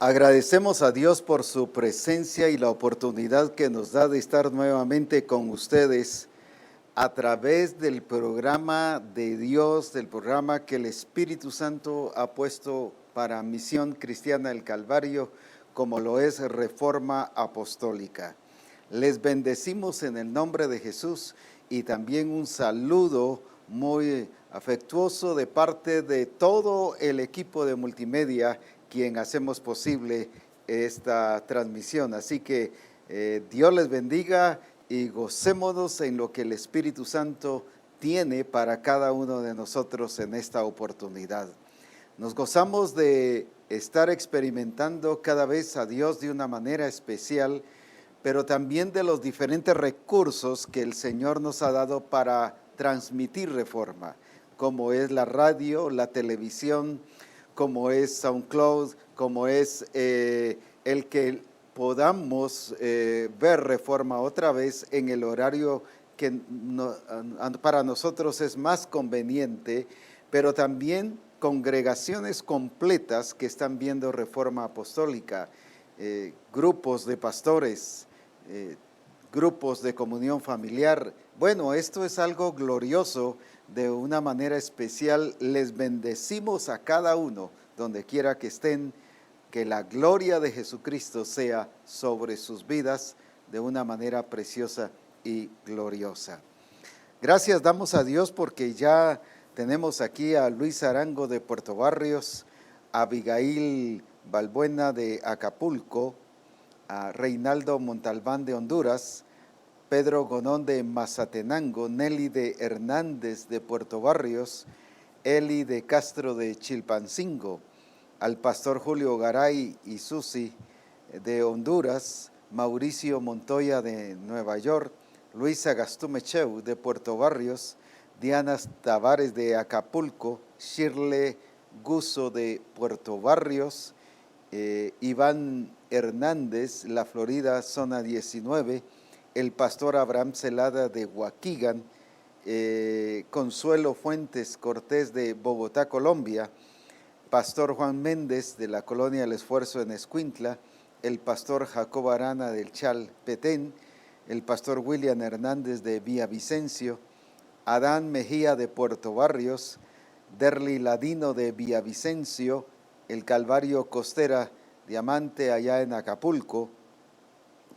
Agradecemos a Dios por su presencia y la oportunidad que nos da de estar nuevamente con ustedes a través del programa de Dios, del programa que el Espíritu Santo ha puesto para Misión Cristiana del Calvario, como lo es Reforma Apostólica. Les bendecimos en el nombre de Jesús y también un saludo muy afectuoso de parte de todo el equipo de multimedia quien hacemos posible esta transmisión. Así que Dios les bendiga y gocémonos en lo que el Espíritu Santo tiene para cada uno de nosotros en esta oportunidad. Nos gozamos de estar experimentando cada vez a Dios de una manera especial, pero también de los diferentes recursos que el Señor nos ha dado para transmitir Reforma, como es la radio, la televisión, como es SoundCloud, como es el que podamos ver Reforma otra vez en el horario que para nosotros es más conveniente, pero también congregaciones completas que están viendo Reforma Apostólica, grupos de pastores, grupos de comunión familiar. Bueno, esto es algo glorioso. De una manera especial les bendecimos a cada uno, donde quiera que estén, que la gloria de Jesucristo sea sobre sus vidas de una manera preciosa y gloriosa. Gracias damos a Dios porque ya tenemos aquí a Luis Arango de Puerto Barrios, a Abigail Balbuena de Acapulco, a Reinaldo Montalbán de Honduras, Pedro Gonón de Mazatenango, Nelly de Hernández de Puerto Barrios, Eli de Castro de Chilpancingo, al pastor Julio Garay y Susi de Honduras, Mauricio Montoya de Nueva York, Luisa Gastumecheu de Puerto Barrios, Diana Tavares de Acapulco, Shirley Guzo de Puerto Barrios, Iván Hernández, La Florida, zona 19, el pastor Abraham Celada de Waukegan, Consuelo Fuentes Cortés de Bogotá, Colombia, pastor Juan Méndez de la colonia El Esfuerzo en Escuintla, el pastor Jacob Arana del Chal Petén, el pastor William Hernández de Villavicencio, Adán Mejía de Puerto Barrios, Derly Ladino de Villavicencio, el Calvario Costera Diamante allá en Acapulco,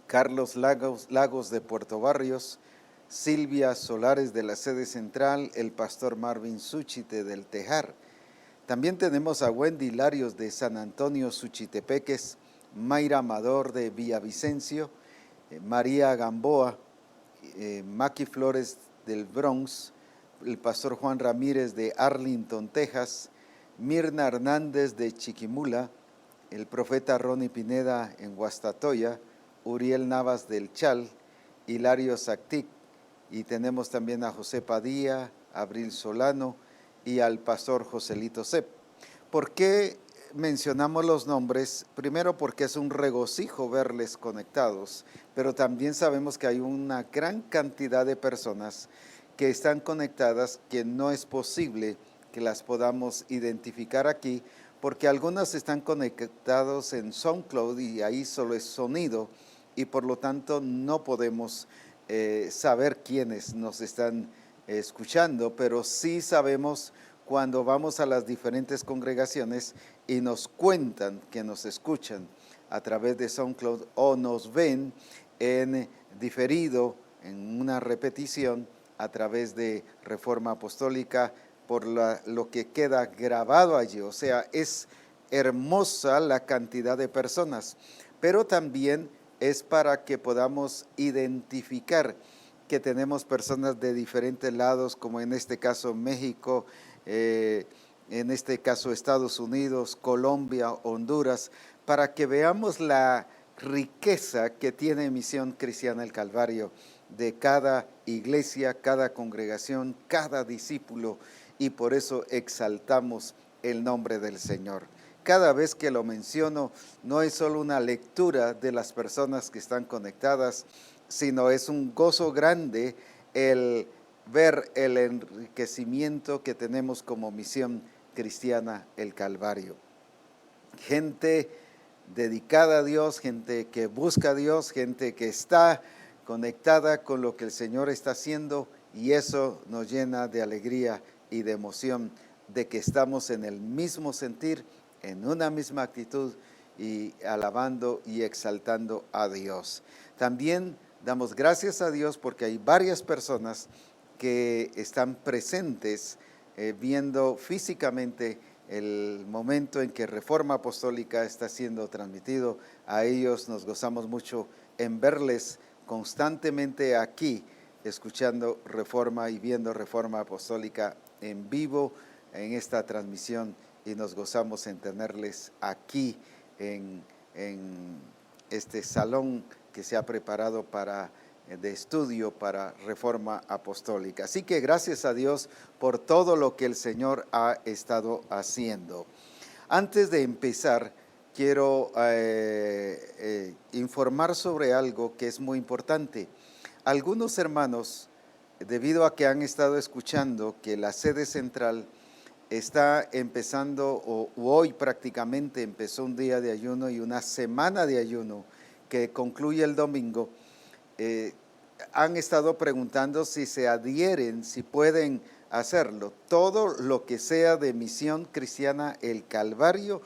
Carlos Lagos de Puerto Barrios, Silvia Solares de la sede central, el pastor Marvin Suchite del Tejar. También tenemos a Wendy Larios de San Antonio Suchitepeques, Mayra Amador de Villavicencio, María Gamboa, Maki Flores del Bronx, el pastor Juan Ramírez de Arlington, Texas, Mirna Hernández de Chiquimula, el profeta Ronnie Pineda en Guastatoya, Uriel Navas del Chal, Hilario Sactic, y tenemos también a José Padilla, Abril Solano y al pastor Joselito Cep. ¿Por qué mencionamos los nombres? Primero porque es un regocijo verles conectados, pero también sabemos que hay una gran cantidad de personas que están conectadas que no es posible que las podamos identificar aquí, porque algunas están conectados en SoundCloud y ahí solo es sonido, y por lo tanto no podemos saber quiénes nos están escuchando, pero sí sabemos cuando vamos a las diferentes congregaciones y nos cuentan que nos escuchan a través de SoundCloud o nos ven en diferido, en una repetición a través de Reforma Apostólica por lo que queda grabado allí. O sea, es hermosa la cantidad de personas, pero también es para que podamos identificar que tenemos personas de diferentes lados, como en este caso México, en este caso Estados Unidos, Colombia, Honduras, para que veamos la riqueza que tiene Misión Cristiana del Calvario de cada iglesia, cada congregación, cada discípulo, y por eso exaltamos el nombre del Señor. Cada vez que lo menciono, no es solo una lectura de las personas que están conectadas, sino es un gozo grande el ver el enriquecimiento que tenemos como Misión Cristiana el Calvario. Gente dedicada a Dios, gente que busca a Dios, gente que está conectada con lo que el Señor está haciendo, y eso nos llena de alegría y de emoción de que estamos en el mismo sentir, en una misma actitud y alabando y exaltando a Dios. También damos gracias a Dios porque hay varias personas que están presentes viendo físicamente el momento en que Reforma Apostólica está siendo transmitido. A ellos nos gozamos mucho en verles constantemente aquí, escuchando Reforma y viendo Reforma Apostólica en vivo en esta transmisión, y nos gozamos en tenerles aquí en este salón que se ha preparado de estudio para Reforma Apostólica. Así que gracias a Dios por todo lo que el Señor ha estado haciendo. Antes de empezar, quiero informar sobre algo que es muy importante. Algunos hermanos, debido a que han estado escuchando que la sede central está empezando, o hoy prácticamente empezó un día de ayuno y una semana de ayuno que concluye el domingo, han estado preguntando si se adhieren, si pueden hacerlo. Todo lo que sea de Misión Cristiana El Calvario,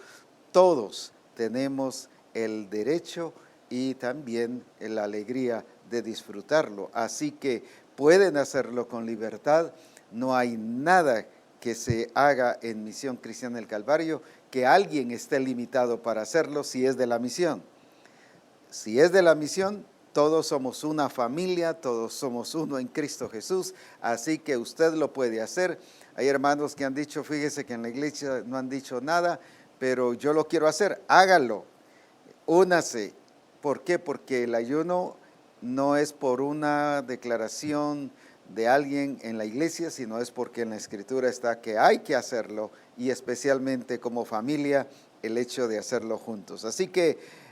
todos tenemos el derecho y también la alegría de disfrutarlo. Así que pueden hacerlo con libertad. No hay nada que se haga en Misión Cristiana El Calvario que alguien esté limitado para hacerlo si es de la misión. Si es de la misión, todos somos una familia, todos somos uno en Cristo Jesús, así que usted lo puede hacer. Hay hermanos que han dicho, fíjese que en la iglesia no han dicho nada, pero yo lo quiero hacer, hágalo, únase. ¿Por qué? Porque el ayuno no es por una declaración de alguien en la iglesia, sino es porque en la Escritura está que hay que hacerlo, y especialmente como familia, el hecho de hacerlo juntos. Así que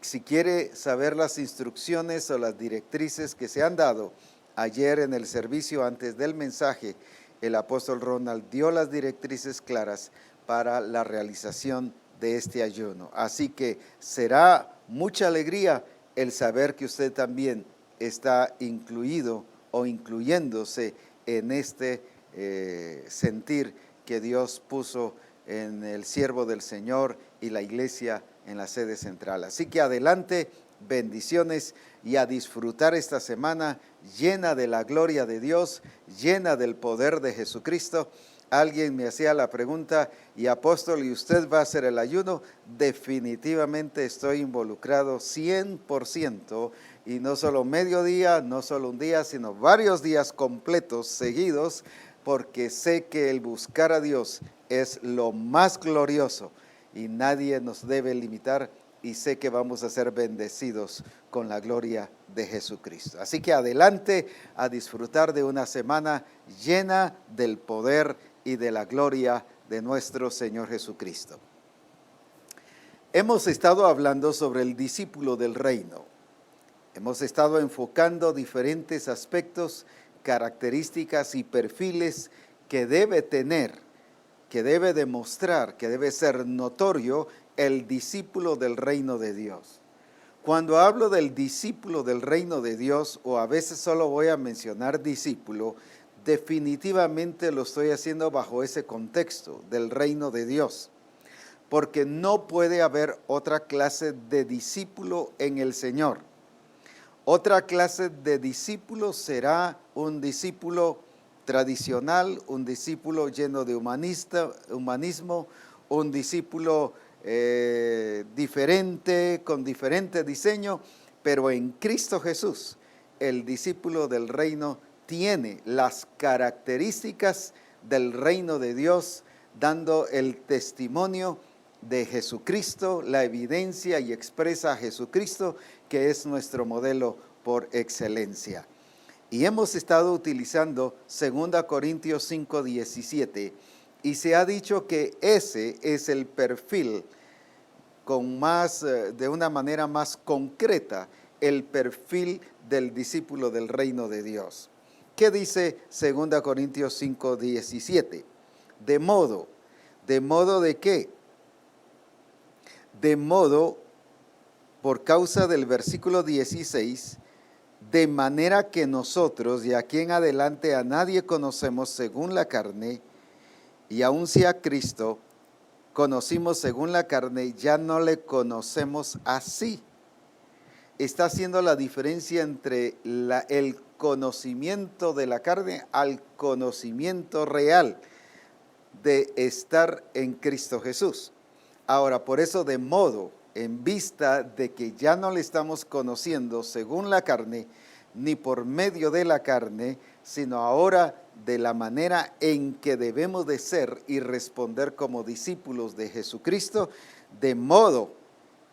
si quiere saber las instrucciones o las directrices que se han dado ayer en el servicio antes del mensaje, el apóstol Ronald dio las directrices claras para la realización de este ayuno. Así que será mucha alegría el saber que usted también está incluido o incluyéndose en este sentir que Dios puso en el siervo del Señor y la iglesia en la sede central. Así que adelante, bendiciones, y a disfrutar esta semana llena de la gloria de Dios, llena del poder de Jesucristo. Alguien me hacía la pregunta, y apóstol, ¿y usted va a hacer el ayuno? Definitivamente estoy involucrado 100%, y no solo medio día, no solo un día, sino varios días completos, seguidos, porque sé que el buscar a Dios es lo más glorioso y nadie nos debe limitar, y sé que vamos a ser bendecidos con la gloria de Jesucristo. Así que adelante a disfrutar de una semana llena del poder y de la gloria de nuestro Señor Jesucristo. Hemos estado hablando sobre el discípulo del reino. Hemos estado enfocando diferentes aspectos, características y perfiles que debe tener, que debe demostrar, que debe ser notorio el discípulo del reino de Dios. Cuando hablo del discípulo del reino de Dios, o a veces solo voy a mencionar discípulo, definitivamente lo estoy haciendo bajo ese contexto del reino de Dios, porque no puede haber otra clase de discípulo en el Señor. Otra clase de discípulo será un discípulo tradicional, un discípulo lleno de humanismo, un discípulo diferente, con diferente diseño, pero en Cristo Jesús, el discípulo del reino tiene las características del reino de Dios, dando el testimonio de Jesucristo, la evidencia y expresa a Jesucristo, que es nuestro modelo por excelencia. Y hemos estado utilizando 2 Corintios 5:17, y se ha dicho que ese es el perfil de una manera más concreta, el perfil del discípulo del reino de Dios. ¿Qué dice 2 Corintios 5:17? ¿De modo de qué? De modo, por causa del versículo 16, de manera que nosotros de aquí en adelante a nadie conocemos según la carne, y aun si a Cristo conocimos según la carne, ya no le conocemos así. Está haciendo la diferencia entre el conocimiento de la carne al conocimiento real de estar en Cristo Jesús. Ahora, por eso, de modo, en vista de que ya no le estamos conociendo según la carne, ni por medio de la carne, sino ahora de la manera en que debemos de ser y responder como discípulos de Jesucristo, de modo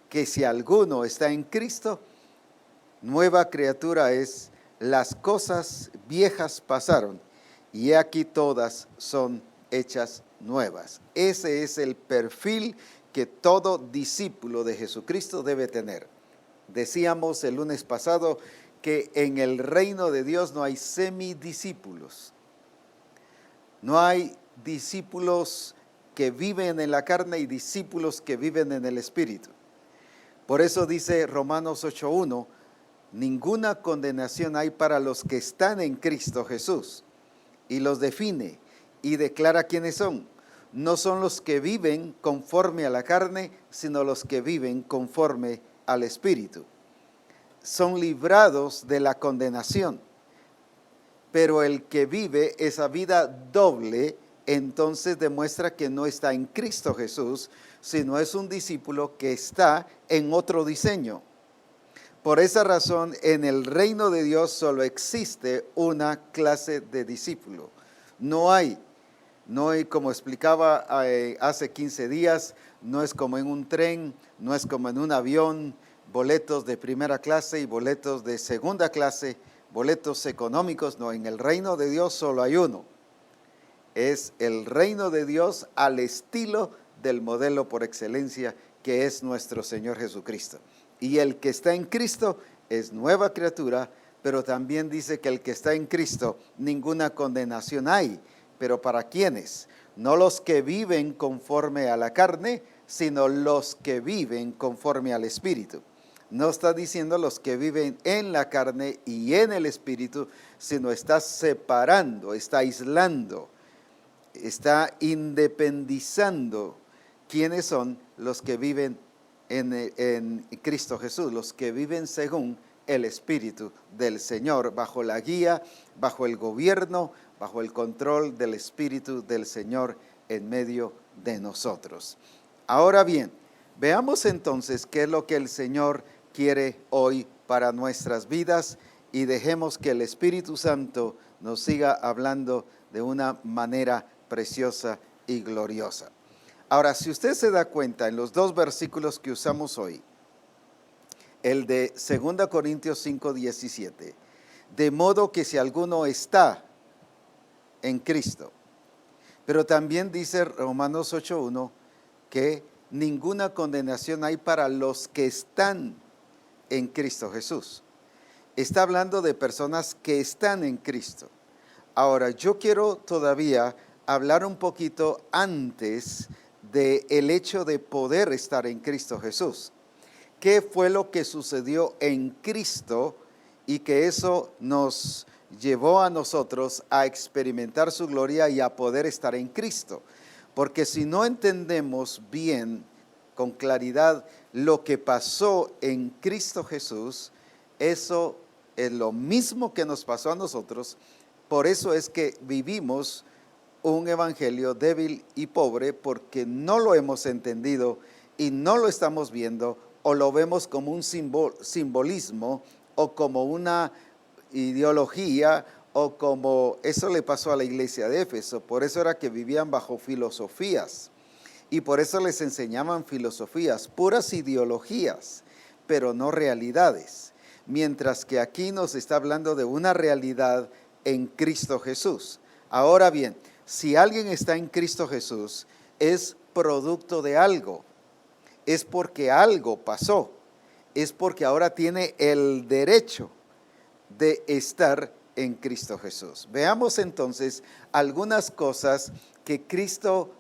que si alguno está en Cristo, nueva criatura es, las cosas viejas pasaron, y he aquí todas son hechas nuevas. Ese es el perfil que todo discípulo de Jesucristo debe tener. Decíamos el lunes pasado que en el reino de Dios no hay semidiscípulos. No hay discípulos que viven en la carne y discípulos que viven en el Espíritu. Por eso dice Romanos 8:1, ninguna condenación hay para los que están en Cristo Jesús. Y los define y declara quiénes son. No son los que viven conforme a la carne, sino los que viven conforme al Espíritu. Son librados de la condenación. Pero el que vive esa vida doble, entonces demuestra que no está en Cristo Jesús, sino es un discípulo que está en otro diseño. Por esa razón, en el reino de Dios solo existe una clase de discípulo. No hay, como explicaba hace 15 días, no es como en un tren, no es como en un avión, boletos de primera clase y boletos de segunda clase, boletos económicos. No, en el reino de Dios solo hay uno. Es el reino de Dios al estilo del modelo por excelencia que es nuestro Señor Jesucristo. Y el que está en Cristo es nueva criatura, pero también dice que el que está en Cristo ninguna condenación hay. ¿Pero para quiénes? No los que viven conforme a la carne, sino los que viven conforme al Espíritu. No está diciendo los que viven en la carne y en el Espíritu, sino está separando, está aislando, está independizando quiénes son los que viven en Cristo Jesús, los que viven según el Espíritu del Señor, bajo la guía, bajo el gobierno, bajo el control del Espíritu del Señor en medio de nosotros. Ahora bien, veamos entonces qué es lo que el Señor quiere hoy para nuestras vidas y dejemos que el Espíritu Santo nos siga hablando de una manera preciosa y gloriosa. Ahora, si usted se da cuenta en los dos versículos que usamos hoy, el de 2 Corintios 5:17, de modo que si alguno está en Cristo, pero también dice Romanos 8:1 que ninguna condenación hay para los que están en Cristo Jesús. Está hablando de personas que están en Cristo. Ahora, yo quiero todavía hablar un poquito antes del hecho de poder estar en Cristo Jesús. ¿Qué fue lo que sucedió en Cristo y que eso nos llevó a nosotros a experimentar su gloria y a poder estar en Cristo? Porque si no entendemos bien, con claridad, lo que pasó en Cristo Jesús, eso es lo mismo que nos pasó a nosotros. Por eso es que vivimos un evangelio débil y pobre, porque no lo hemos entendido y no lo estamos viendo, o lo vemos como un simbolismo o como una ideología, o como eso le pasó a la iglesia de Éfeso. Por eso era que vivían bajo filosofías y por eso les enseñaban filosofías, puras ideologías, pero no realidades. Mientras que aquí nos está hablando de una realidad en Cristo Jesús. Ahora bien, si alguien está en Cristo Jesús, es producto de algo, es porque algo pasó, es porque ahora tiene el derecho de estar en Cristo Jesús. Veamos entonces algunas cosas que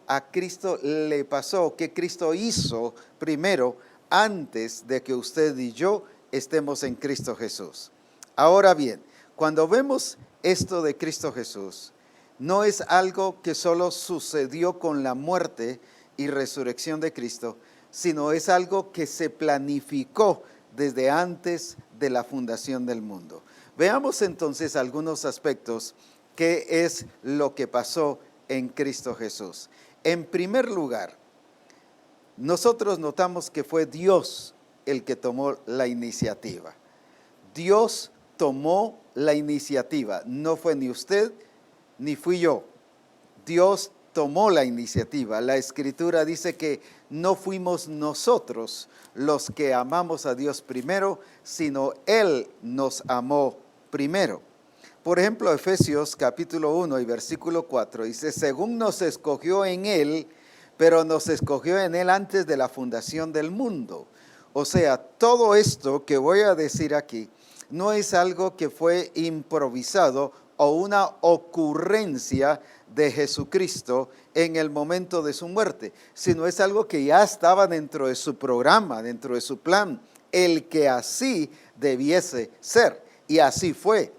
a Cristo le pasó, que Cristo hizo primero antes de que usted y yo estemos en Cristo Jesús. Ahora bien, cuando vemos esto de Cristo Jesús, no es algo que solo sucedió con la muerte y resurrección de Cristo, sino es algo que se planificó desde antes de la fundación del mundo. Veamos entonces algunos aspectos que es lo que pasó en Cristo Jesús. En primer lugar, nosotros notamos que fue Dios el que tomó la iniciativa. Dios tomó la iniciativa, no fue ni usted ni fui yo. Dios tomó la iniciativa. La Escritura dice que no fuimos nosotros los que amamos a Dios primero, sino Él nos amó primero. Por ejemplo, Efesios capítulo 1 y versículo 4 dice, según nos escogió en Él, pero nos escogió en Él antes de la fundación del mundo. O sea, todo esto que voy a decir aquí no es algo que fue improvisado o una ocurrencia de Jesucristo en el momento de su muerte, sino es algo que ya estaba dentro de su programa, dentro de su plan, el que así debiese ser, y así fue.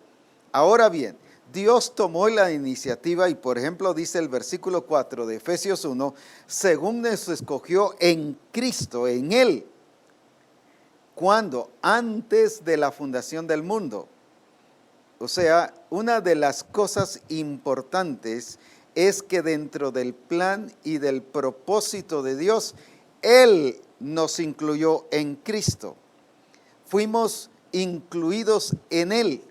Ahora bien, Dios tomó la iniciativa y, por ejemplo, dice el versículo 4 de Efesios 1, según nos escogió en Cristo, en Él. ¿Cuándo? Antes de la fundación del mundo. O sea, una de las cosas importantes es que dentro del plan y del propósito de Dios, Él nos incluyó en Cristo. Fuimos incluidos en Él.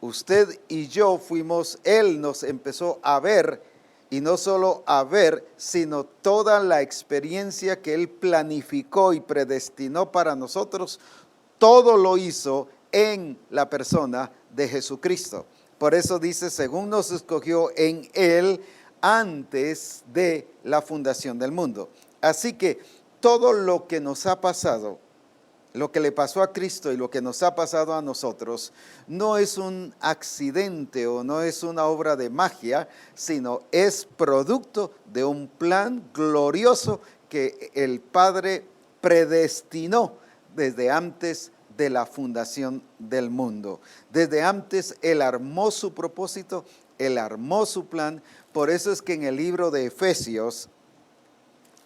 Usted y yo fuimos, Él nos empezó a ver, y no solo a ver, sino toda la experiencia que Él planificó y predestinó para nosotros, todo lo hizo en la persona de Jesucristo. Por eso dice, según nos escogió en Él antes de la fundación del mundo. Así que todo lo que nos ha pasado, lo que le pasó a Cristo y lo que nos ha pasado a nosotros, no es un accidente o no es una obra de magia, sino es producto de un plan glorioso que el Padre predestinó desde antes de la fundación del mundo. Desde antes Él armó su propósito, Él armó su plan. Por eso es que en el libro de Efesios,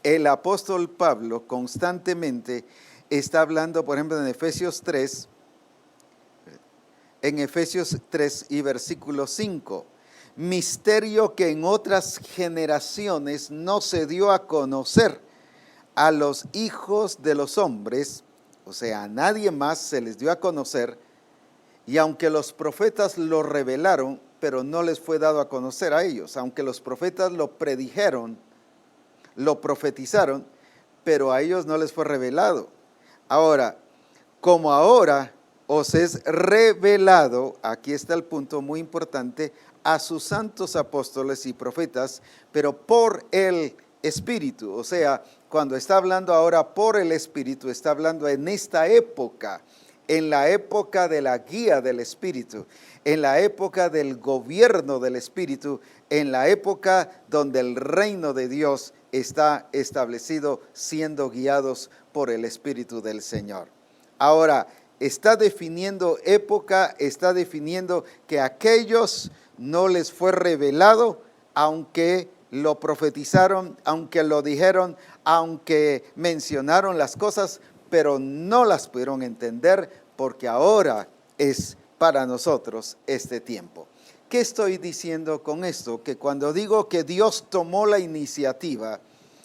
el apóstol Pablo constantemente está hablando, por ejemplo, en Efesios 3 y versículo 5, misterio que en otras generaciones no se dio a conocer a los hijos de los hombres, o sea, a nadie más se les dio a conocer, y aunque los profetas lo revelaron, pero no les fue dado a conocer a ellos, aunque los profetas lo predijeron, lo profetizaron, pero a ellos no les fue revelado. Ahora, como ahora os es revelado, aquí está el punto muy importante, a sus santos apóstoles y profetas, pero por el Espíritu. O sea, cuando está hablando ahora por el Espíritu, está hablando en esta época, en la época de la guía del Espíritu, en la época del gobierno del Espíritu, en la época donde el reino de Dios está establecido, siendo guiados por el Espíritu del Señor. Ahora, está definiendo época, está definiendo que a aquellos no les fue revelado, aunque lo profetizaron, aunque lo dijeron, aunque mencionaron las cosas, pero no las pudieron entender, porque ahora es para nosotros este tiempo. ¿Qué estoy diciendo con esto? Que cuando digo que Dios tomó la iniciativa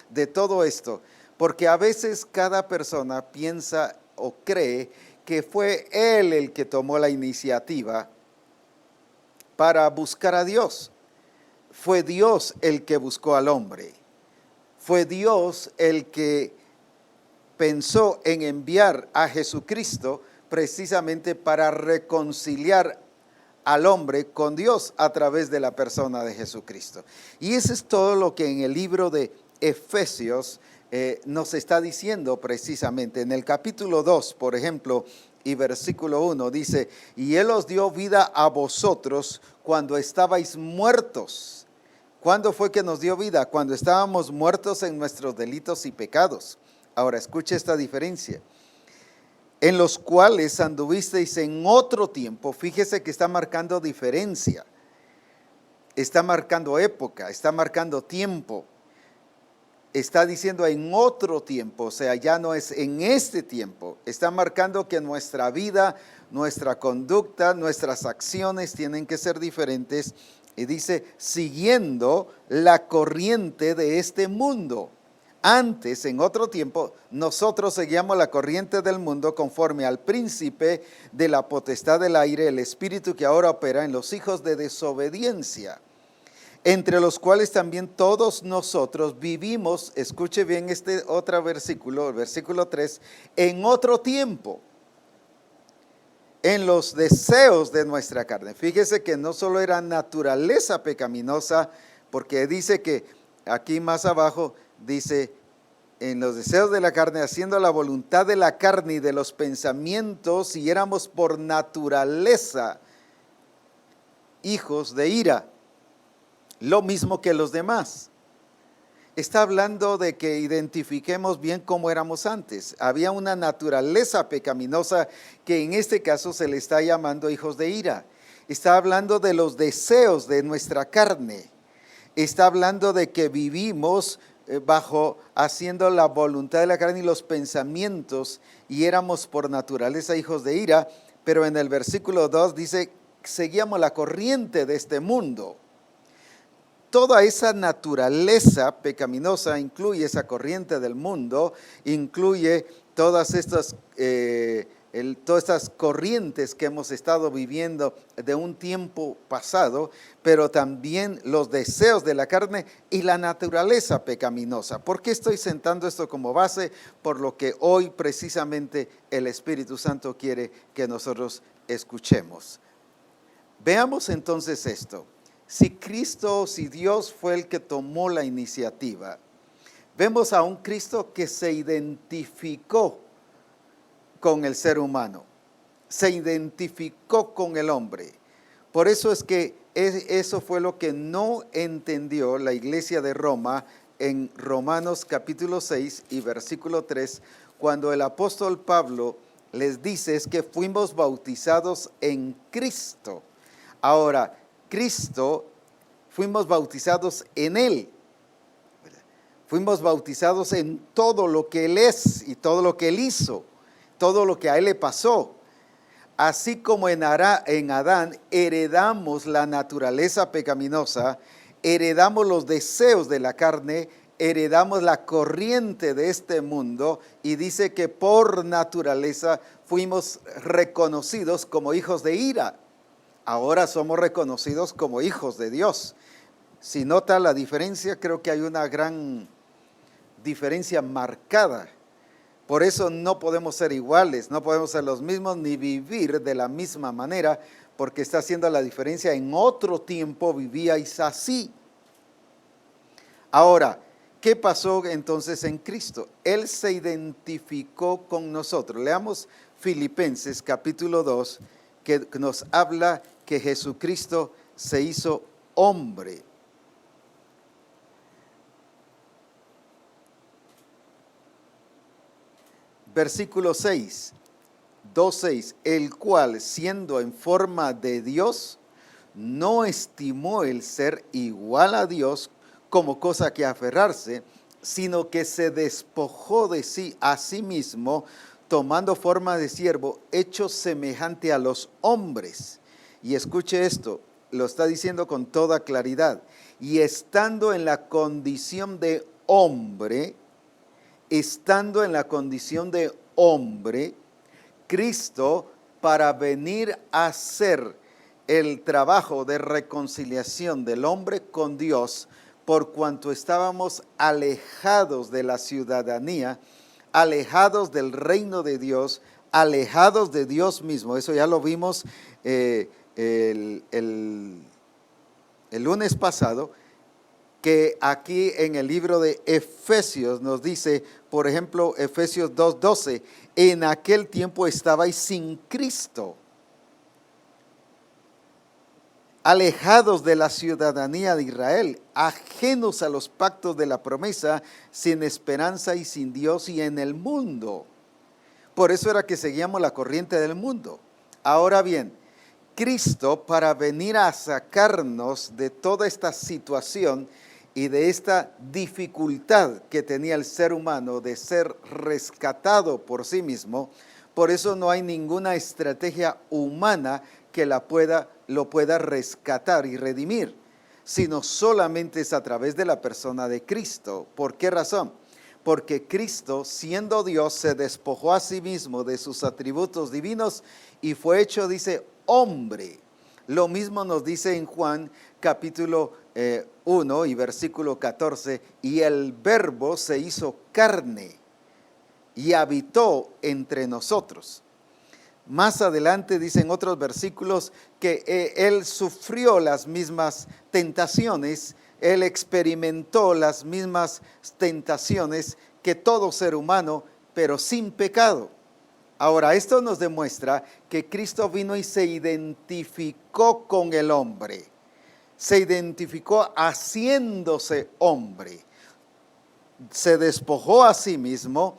de todo esto, porque a veces cada persona piensa o cree que fue Él el que tomó la iniciativa para buscar a Dios. Fue Dios el que buscó al hombre. Fue Dios el que pensó en enviar a Jesucristo precisamente para reconciliar al hombre con Dios a través de la persona de Jesucristo. Y eso es todo lo que en el libro de Efesios nos está diciendo precisamente. En el capítulo 2, por ejemplo, y versículo 1 dice, y Él os dio vida a vosotros cuando estabais muertos ¿Cuándo fue que nos dio vida? Cuando estábamos muertos en nuestros delitos y pecados. Ahora escuche esta diferencia. En los cuales anduvisteis en otro tiempo. Fíjese que está marcando diferencia. Está marcando época, está marcando tiempo. Está diciendo en otro tiempo, o sea, ya no es en este tiempo. Está marcando que nuestra vida, nuestra conducta, nuestras acciones tienen que ser diferentes. Y dice, siguiendo la corriente de este mundo. Antes, en otro tiempo, nosotros seguíamos la corriente del mundo conforme al príncipe de la potestad del aire, el espíritu que ahora opera en los hijos de desobediencia, entre los cuales también todos nosotros vivimos, escuche bien este otro versículo, el versículo 3, en otro tiempo, en los deseos de nuestra carne. Fíjese que no solo era naturaleza pecaminosa, porque dice que aquí más abajo dice, en los deseos de la carne, haciendo la voluntad de la carne y de los pensamientos, y éramos por naturaleza hijos de ira. Lo mismo que los demás. Está hablando de que identifiquemos bien cómo éramos antes. Había una naturaleza pecaminosa que en este caso se le está llamando hijos de ira. Está hablando de los deseos de nuestra carne. Está hablando de que vivimos haciendo la voluntad de la carne y los pensamientos, y éramos por naturaleza hijos de ira. Pero en el versículo 2 dice, seguíamos la corriente de este mundo. Toda esa naturaleza pecaminosa incluye esa corriente del mundo, incluye todas estas corrientes que hemos estado viviendo de un tiempo pasado, pero también los deseos de la carne y la naturaleza pecaminosa. ¿Por qué estoy sentando esto como base? Por lo que hoy precisamente el Espíritu Santo quiere que nosotros escuchemos. Veamos entonces esto. Si Cristo, si Dios fue el que tomó la iniciativa, vemos a un Cristo que se identificó con el ser humano, se identificó con el hombre. Por eso es que eso fue lo que no entendió la iglesia de Roma en Romanos capítulo 6 y versículo 3, cuando el apóstol Pablo les dice es que fuimos bautizados en Cristo. Ahora, Cristo, fuimos bautizados en Él. Fuimos bautizados en todo lo que Él es y todo lo que Él hizo, todo lo que a Él le pasó. Así como en Adán heredamos la naturaleza pecaminosa, heredamos los deseos de la carne, heredamos la corriente de este mundo, y dice que por naturaleza fuimos reconocidos como hijos de ira. Ahora somos reconocidos como hijos de Dios. Si nota la diferencia, creo que hay una gran diferencia marcada. Por eso no podemos ser iguales, no podemos ser los mismos ni vivir de la misma manera, porque está haciendo la diferencia. En otro tiempo vivíais así. Ahora, ¿qué pasó entonces en Cristo? Él se identificó con nosotros. Leamos Filipenses capítulo 2, que nos habla que Jesucristo se hizo hombre. Versículo 6, 2:6, el cual siendo en forma de Dios, no estimó el ser igual a Dios como cosa que aferrarse, sino que se despojó de sí a sí mismo, tomando forma de siervo, hecho semejante a los hombres. Y escuche esto, lo está diciendo con toda claridad. Y estando en la condición de hombre, Cristo, para venir a hacer el trabajo de reconciliación del hombre con Dios, por cuanto estábamos alejados de la ciudadanía, alejados del reino de Dios, alejados de Dios mismo. Eso ya lo vimos el lunes pasado, que aquí en el libro de Efesios nos dice, por ejemplo, Efesios 2:12, en aquel tiempo estabais sin Cristo, alejados de la ciudadanía de Israel, ajenos a los pactos de la promesa, sin esperanza y sin Dios y en el mundo. Por eso era que seguíamos la corriente del mundo. Ahora bien, Cristo, para venir a sacarnos de toda esta situación y de esta dificultad que tenía el ser humano de ser rescatado por sí mismo, por eso no hay ninguna estrategia humana que lo pueda rescatar y redimir, sino solamente es a través de la persona de Cristo. ¿Por qué razón? Porque Cristo, siendo Dios, se despojó a sí mismo de sus atributos divinos y fue hecho, dice, hombre. Lo mismo nos dice en Juan capítulo 1 y versículo 14, y el Verbo se hizo carne y habitó entre nosotros. Más adelante dicen otros versículos que Él sufrió las mismas tentaciones, Él experimentó las mismas tentaciones que todo ser humano, pero sin pecado. Ahora, esto nos demuestra que Cristo vino y se identificó con el hombre, se identificó haciéndose hombre, se despojó a sí mismo,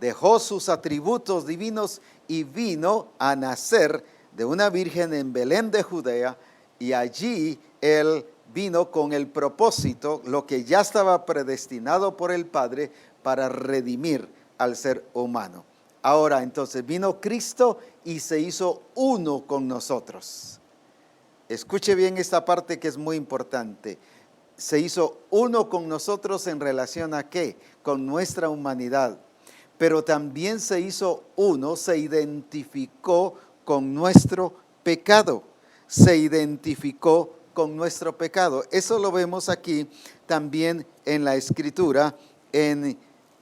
dejó sus atributos divinos y vino a nacer de una virgen en Belén de Judea, y allí Él vino con el propósito, lo que ya estaba predestinado por el Padre, para redimir al ser humano. Ahora, entonces, vino Cristo y se hizo uno con nosotros. Escuche bien esta parte que es muy importante. Se hizo uno con nosotros en relación a ¿qué? Con nuestra humanidad. Pero también se hizo uno, se identificó con nuestro pecado. Se identificó con nuestro pecado. Eso lo vemos aquí también en la Escritura, en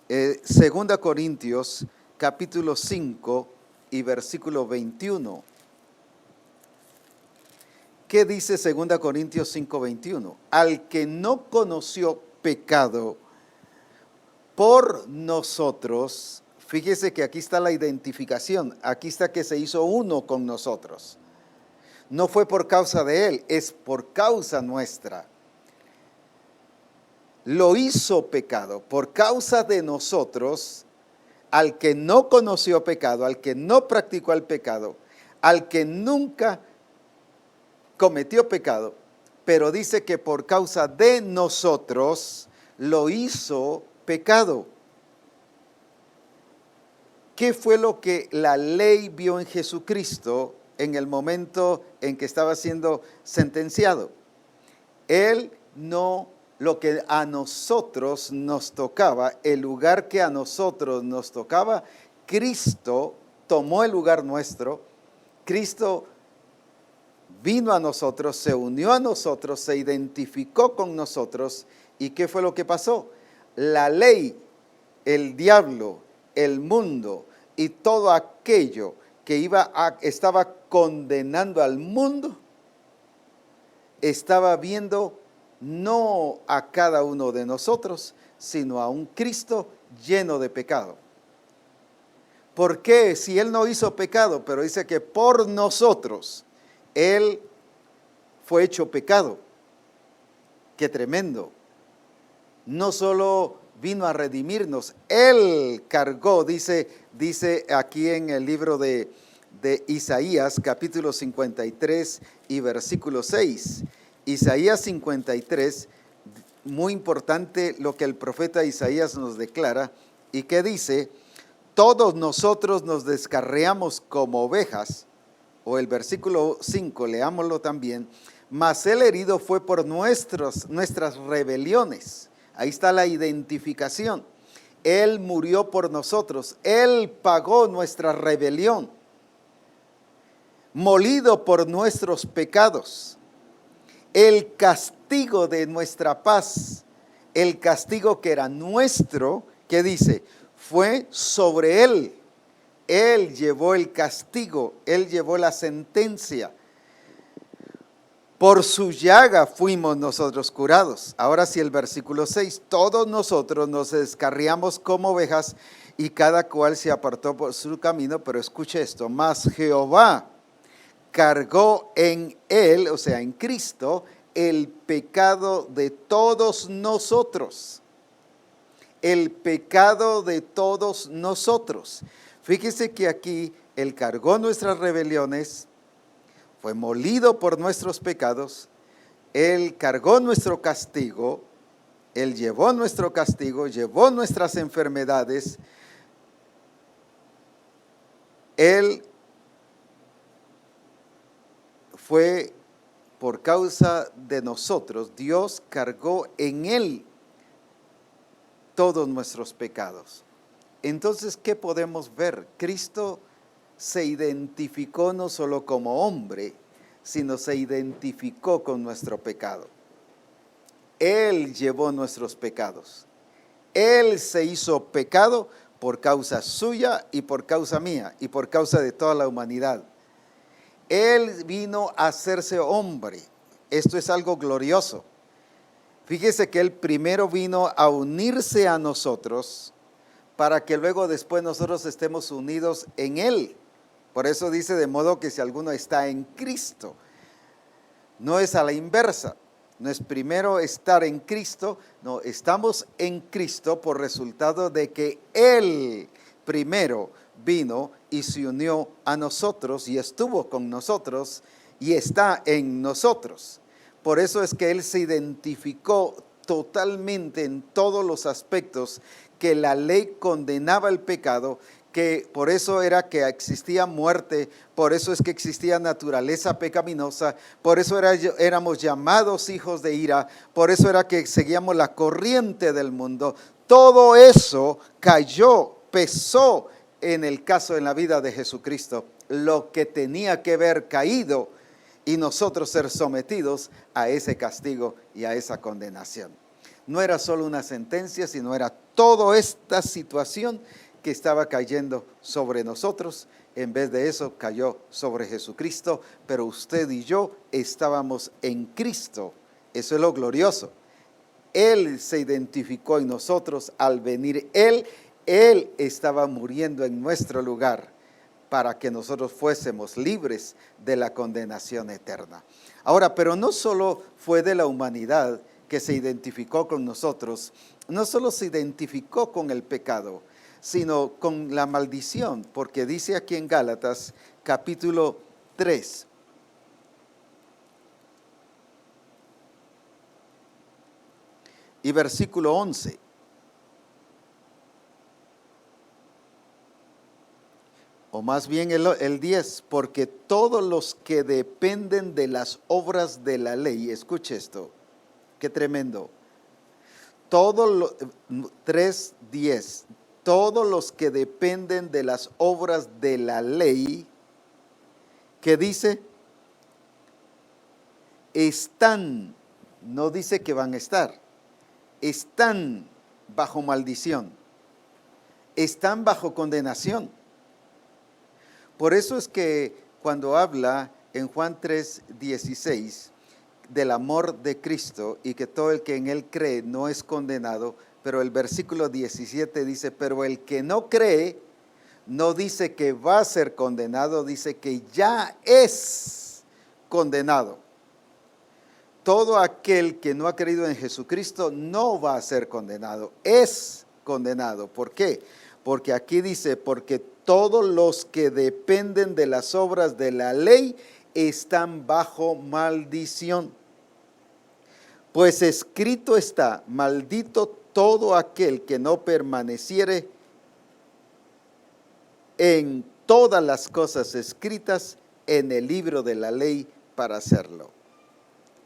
2 Corintios capítulo 5 y versículo 21. ¿Qué dice 2 Corintios 5, 21? Al que no conoció pecado por nosotros, fíjese que aquí está la identificación, aquí está que se hizo uno con nosotros. No fue por causa de Él, es por causa nuestra. Lo hizo pecado por causa de nosotros, al que no conoció pecado, al que no practicó el pecado, al que nunca cometió pecado, pero dice que por causa de nosotros lo hizo pecado. ¿Qué fue lo que la ley vio en Jesucristo en el momento en que estaba siendo sentenciado? Él no, lo que a nosotros nos tocaba, el lugar que a nosotros nos tocaba, Cristo tomó el lugar nuestro. Cristo vino a nosotros, se unió a nosotros, se identificó con nosotros. ¿Y qué fue lo que pasó? La ley, el diablo, el mundo y todo aquello que estaba condenando al mundo, estaba viendo no a cada uno de nosotros, sino a un Cristo lleno de pecado. ¿Por qué? Si Él no hizo pecado, pero dice que por nosotros Él fue hecho pecado. ¡Qué tremendo! No solo vino a redimirnos, Él cargó, dice aquí en el libro de Isaías, capítulo 53 y versículo 6. Isaías 53, muy importante lo que el profeta Isaías nos declara, y que dice: todos nosotros nos descarriamos como ovejas, o el versículo 5, leámoslo también, mas el herido fue por nuestras rebeliones. Ahí está la identificación. Él murió por nosotros, Él pagó nuestra rebelión, molido por nuestros pecados. El castigo de nuestra paz, el castigo que era nuestro, ¿qué dice? Fue sobre Él. Él llevó el castigo, Él llevó la sentencia. Por su llaga fuimos nosotros curados. Ahora sí, el versículo 6. Todos nosotros nos descarriamos como ovejas y cada cual se apartó por su camino. Pero escuche esto: mas Jehová cargó en Él, o sea, en Cristo, el pecado de todos nosotros. El pecado de todos nosotros. Fíjese que aquí Él cargó nuestras rebeliones, fue molido por nuestros pecados, Él cargó nuestro castigo, Él llevó nuestro castigo, llevó nuestras enfermedades, Él fue por causa de nosotros, Dios cargó en Él todos nuestros pecados. Entonces, ¿qué podemos ver? Cristo se identificó no solo como hombre, sino se identificó con nuestro pecado. Él llevó nuestros pecados. Él se hizo pecado por causa suya y por causa mía y por causa de toda la humanidad. Él vino a hacerse hombre. Esto es algo glorioso. Fíjese que Él primero vino a unirse a nosotros para que luego después nosotros estemos unidos en Él. Por eso dice, de modo que si alguno está en Cristo, no es a la inversa. No es primero estar en Cristo, no, estamos en Cristo por resultado de que Él primero vino y se unió a nosotros y estuvo con nosotros y está en nosotros. Por eso es que Él se identificó totalmente en todos los aspectos que la ley condenaba el pecado, que por eso era que existía muerte, por eso es que existía naturaleza pecaminosa, por eso éramos llamados hijos de ira, por eso era que seguíamos la corriente del mundo. Todo eso cayó, pesó en el caso, en la vida de Jesucristo, lo que tenía que haber caído y nosotros ser sometidos a ese castigo y a esa condenación. No era solo una sentencia, sino era toda esta situación que estaba cayendo sobre nosotros. En vez de eso cayó sobre Jesucristo, pero usted y yo estábamos en Cristo. Eso es lo glorioso. Él se identificó en nosotros al venir Él estaba muriendo en nuestro lugar para que nosotros fuésemos libres de la condenación eterna. Ahora, pero no solo fue de la humanidad que se identificó con nosotros, no solo se identificó con el pecado, sino con la maldición, porque dice aquí en Gálatas capítulo 3, y versículo 11. O más bien el 10, porque todos los que dependen de las obras de la ley, escuche esto, qué tremendo, 3:10, todos los que dependen de las obras de la ley, ¿qué dice? Están, no dice que van a estar, están bajo maldición, están bajo condenación. Por eso es que cuando habla en Juan 3:16 del amor de Cristo y que todo el que en Él cree no es condenado, pero el versículo 17 dice, pero el que no cree, no dice que va a ser condenado, dice que ya es condenado. Todo aquel que no ha creído en Jesucristo no va a ser condenado, es condenado. ¿Por qué? Porque aquí dice, porque todos los que dependen de las obras de la ley están bajo maldición. Pues escrito está, maldito todo aquel que no permaneciere en todas las cosas escritas en el libro de la ley para hacerlo.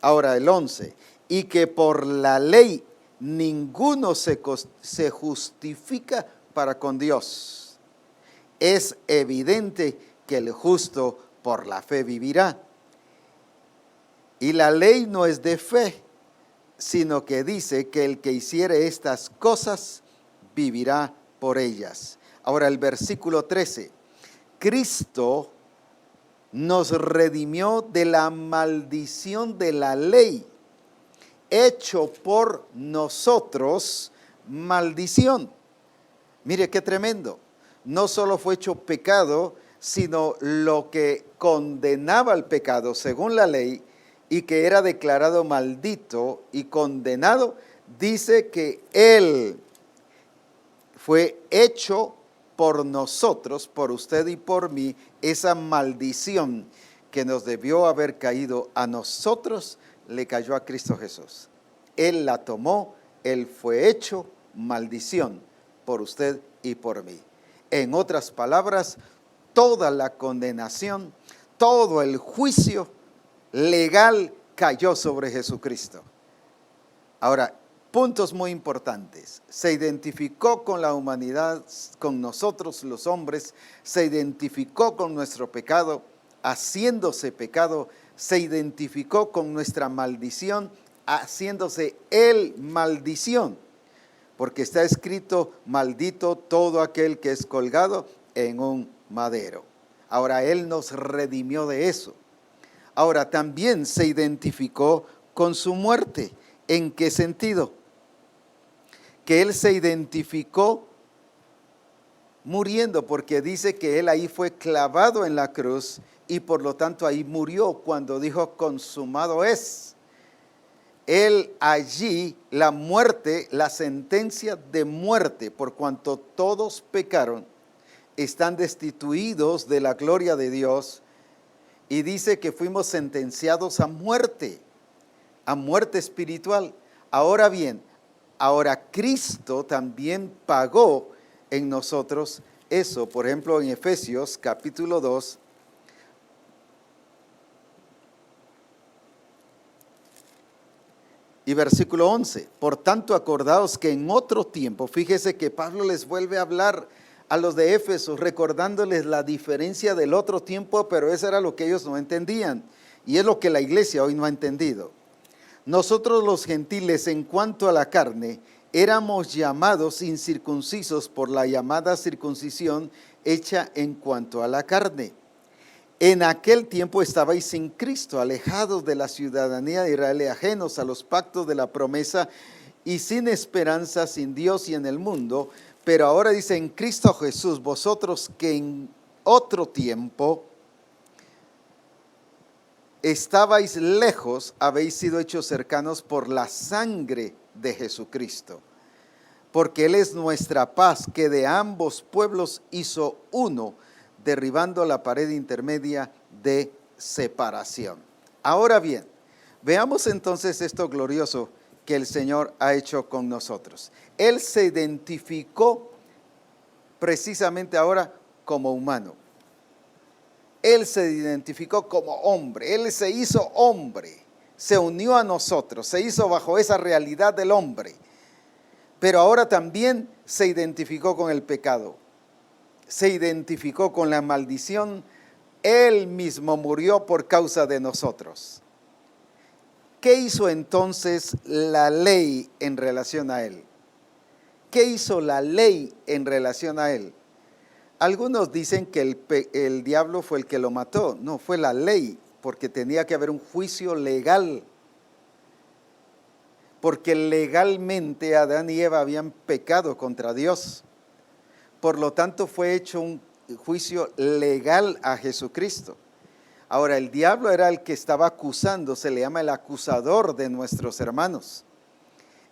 Ahora el 11, y que por la ley ninguno se justifica para con Dios. Es evidente que el justo por la fe vivirá. Y la ley no es de fe, sino que dice que el que hiciere estas cosas vivirá por ellas. Ahora el versículo 13. Cristo nos redimió de la maldición de la ley, hecho por nosotros maldición. Mire qué tremendo. No solo fue hecho pecado, sino lo que condenaba al pecado según la ley y que era declarado maldito y condenado, dice que Él fue hecho por nosotros, por usted y por mí, esa maldición que nos debió haber caído a nosotros, le cayó a Cristo Jesús. Él la tomó, Él fue hecho maldición por usted y por mí. En otras palabras, toda la condenación, todo el juicio legal cayó sobre Jesucristo. Ahora, puntos muy importantes. Se identificó con la humanidad, con nosotros los hombres, se identificó con nuestro pecado, haciéndose pecado, se identificó con nuestra maldición, haciéndose Él maldición. Porque está escrito, maldito todo aquel que es colgado en un madero. Ahora Él nos redimió de eso. Ahora también se identificó con su muerte. ¿En qué sentido? Que Él se identificó muriendo, porque dice que Él ahí fue clavado en la cruz y por lo tanto ahí murió cuando dijo consumado es. Él allí, la muerte, la sentencia de muerte, por cuanto todos pecaron, están destituidos de la gloria de Dios, y dice que fuimos sentenciados a muerte espiritual. Ahora bien, ahora Cristo también pagó en nosotros eso. Por ejemplo, en Efesios capítulo 2, y versículo 11, por tanto acordaos que en otro tiempo, fíjese que Pablo les vuelve a hablar a los de Éfeso, recordándoles la diferencia del otro tiempo, pero eso era lo que ellos no entendían, y es lo que la iglesia hoy no ha entendido. Nosotros los gentiles, en cuanto a la carne, éramos llamados incircuncisos por la llamada circuncisión hecha en cuanto a la carne. En aquel tiempo estabais sin Cristo, alejados de la ciudadanía de Israel, ajenos a los pactos de la promesa y sin esperanza, sin Dios y en el mundo. Pero ahora dice, en Cristo Jesús, vosotros que en otro tiempo estabais lejos, habéis sido hechos cercanos por la sangre de Jesucristo. Porque Él es nuestra paz, que de ambos pueblos hizo uno, derribando la pared intermedia de separación. Ahora bien, veamos entonces esto glorioso que el Señor ha hecho con nosotros. Él se identificó precisamente ahora como humano. Él se identificó como hombre, Él se hizo hombre, se unió a nosotros, se hizo bajo esa realidad del hombre. Pero ahora también se identificó con el pecado, se identificó con la maldición. Él mismo murió por causa de nosotros. ¿Qué hizo entonces la ley en relación a Él? ¿Qué hizo la ley en relación a Él? Algunos dicen que el diablo fue el que lo mató. No, fue la ley, porque tenía que haber un juicio legal. Porque legalmente Adán y Eva habían pecado contra Dios. Por lo tanto, fue hecho un juicio legal a Jesucristo. Ahora, el diablo era el que estaba acusando, se le llama el acusador de nuestros hermanos.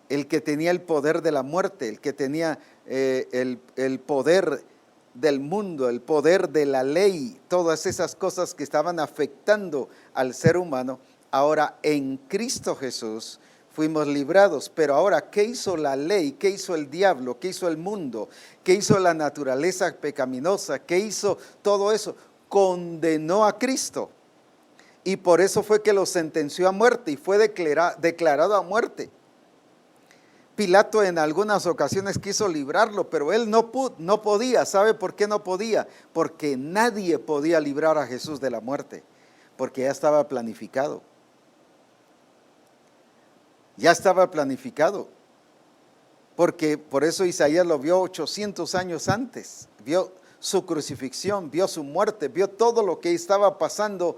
El que tenía el poder de la muerte, el que tenía el poder del mundo, el poder de la ley, todas esas cosas que estaban afectando al ser humano. Ahora en Cristo Jesús fuimos librados. Pero ahora, ¿qué hizo la ley? ¿Qué hizo el diablo? ¿Qué hizo el mundo? ¿Qué hizo la naturaleza pecaminosa? ¿Qué hizo todo eso? Condenó a Cristo. Y por eso fue que lo sentenció a muerte y fue declarado a muerte. Pilato en algunas ocasiones quiso librarlo, pero él no podía. ¿Sabe por qué no podía? Porque nadie podía librar a Jesús de la muerte, porque ya estaba planificado. Ya estaba planificado. Porque por eso Isaías lo vio 800 años antes. Vio su crucifixión, vio su muerte, vio todo lo que estaba pasando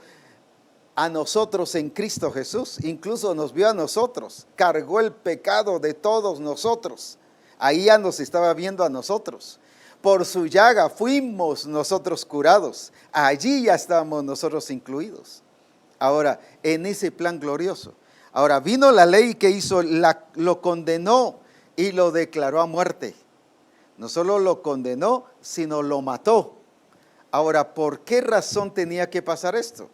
a nosotros en Cristo Jesús. Incluso nos vio a nosotros, cargó el pecado de todos nosotros. Ahí ya nos estaba viendo a nosotros. por su llaga fuimos nosotros curados. Allí ya estábamos nosotros incluidos. Ahora, en ese plan glorioso. Ahora, vino la ley que hizo, lo condenó y lo declaró a muerte. No solo lo condenó, sino lo mató. Ahora, ¿por qué razón tenía que pasar esto?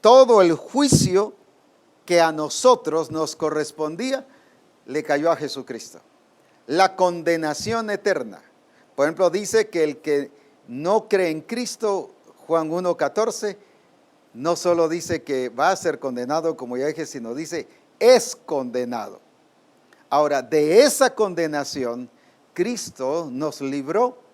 Todo el juicio que a nosotros nos correspondía, le cayó a Jesucristo. La condenación eterna. Por ejemplo, dice que el que no cree en Cristo, Juan 1:14, no solo dice que va a ser condenado, como ya dije, sino dice, es condenado. Ahora, de esa condenación, Cristo nos libró.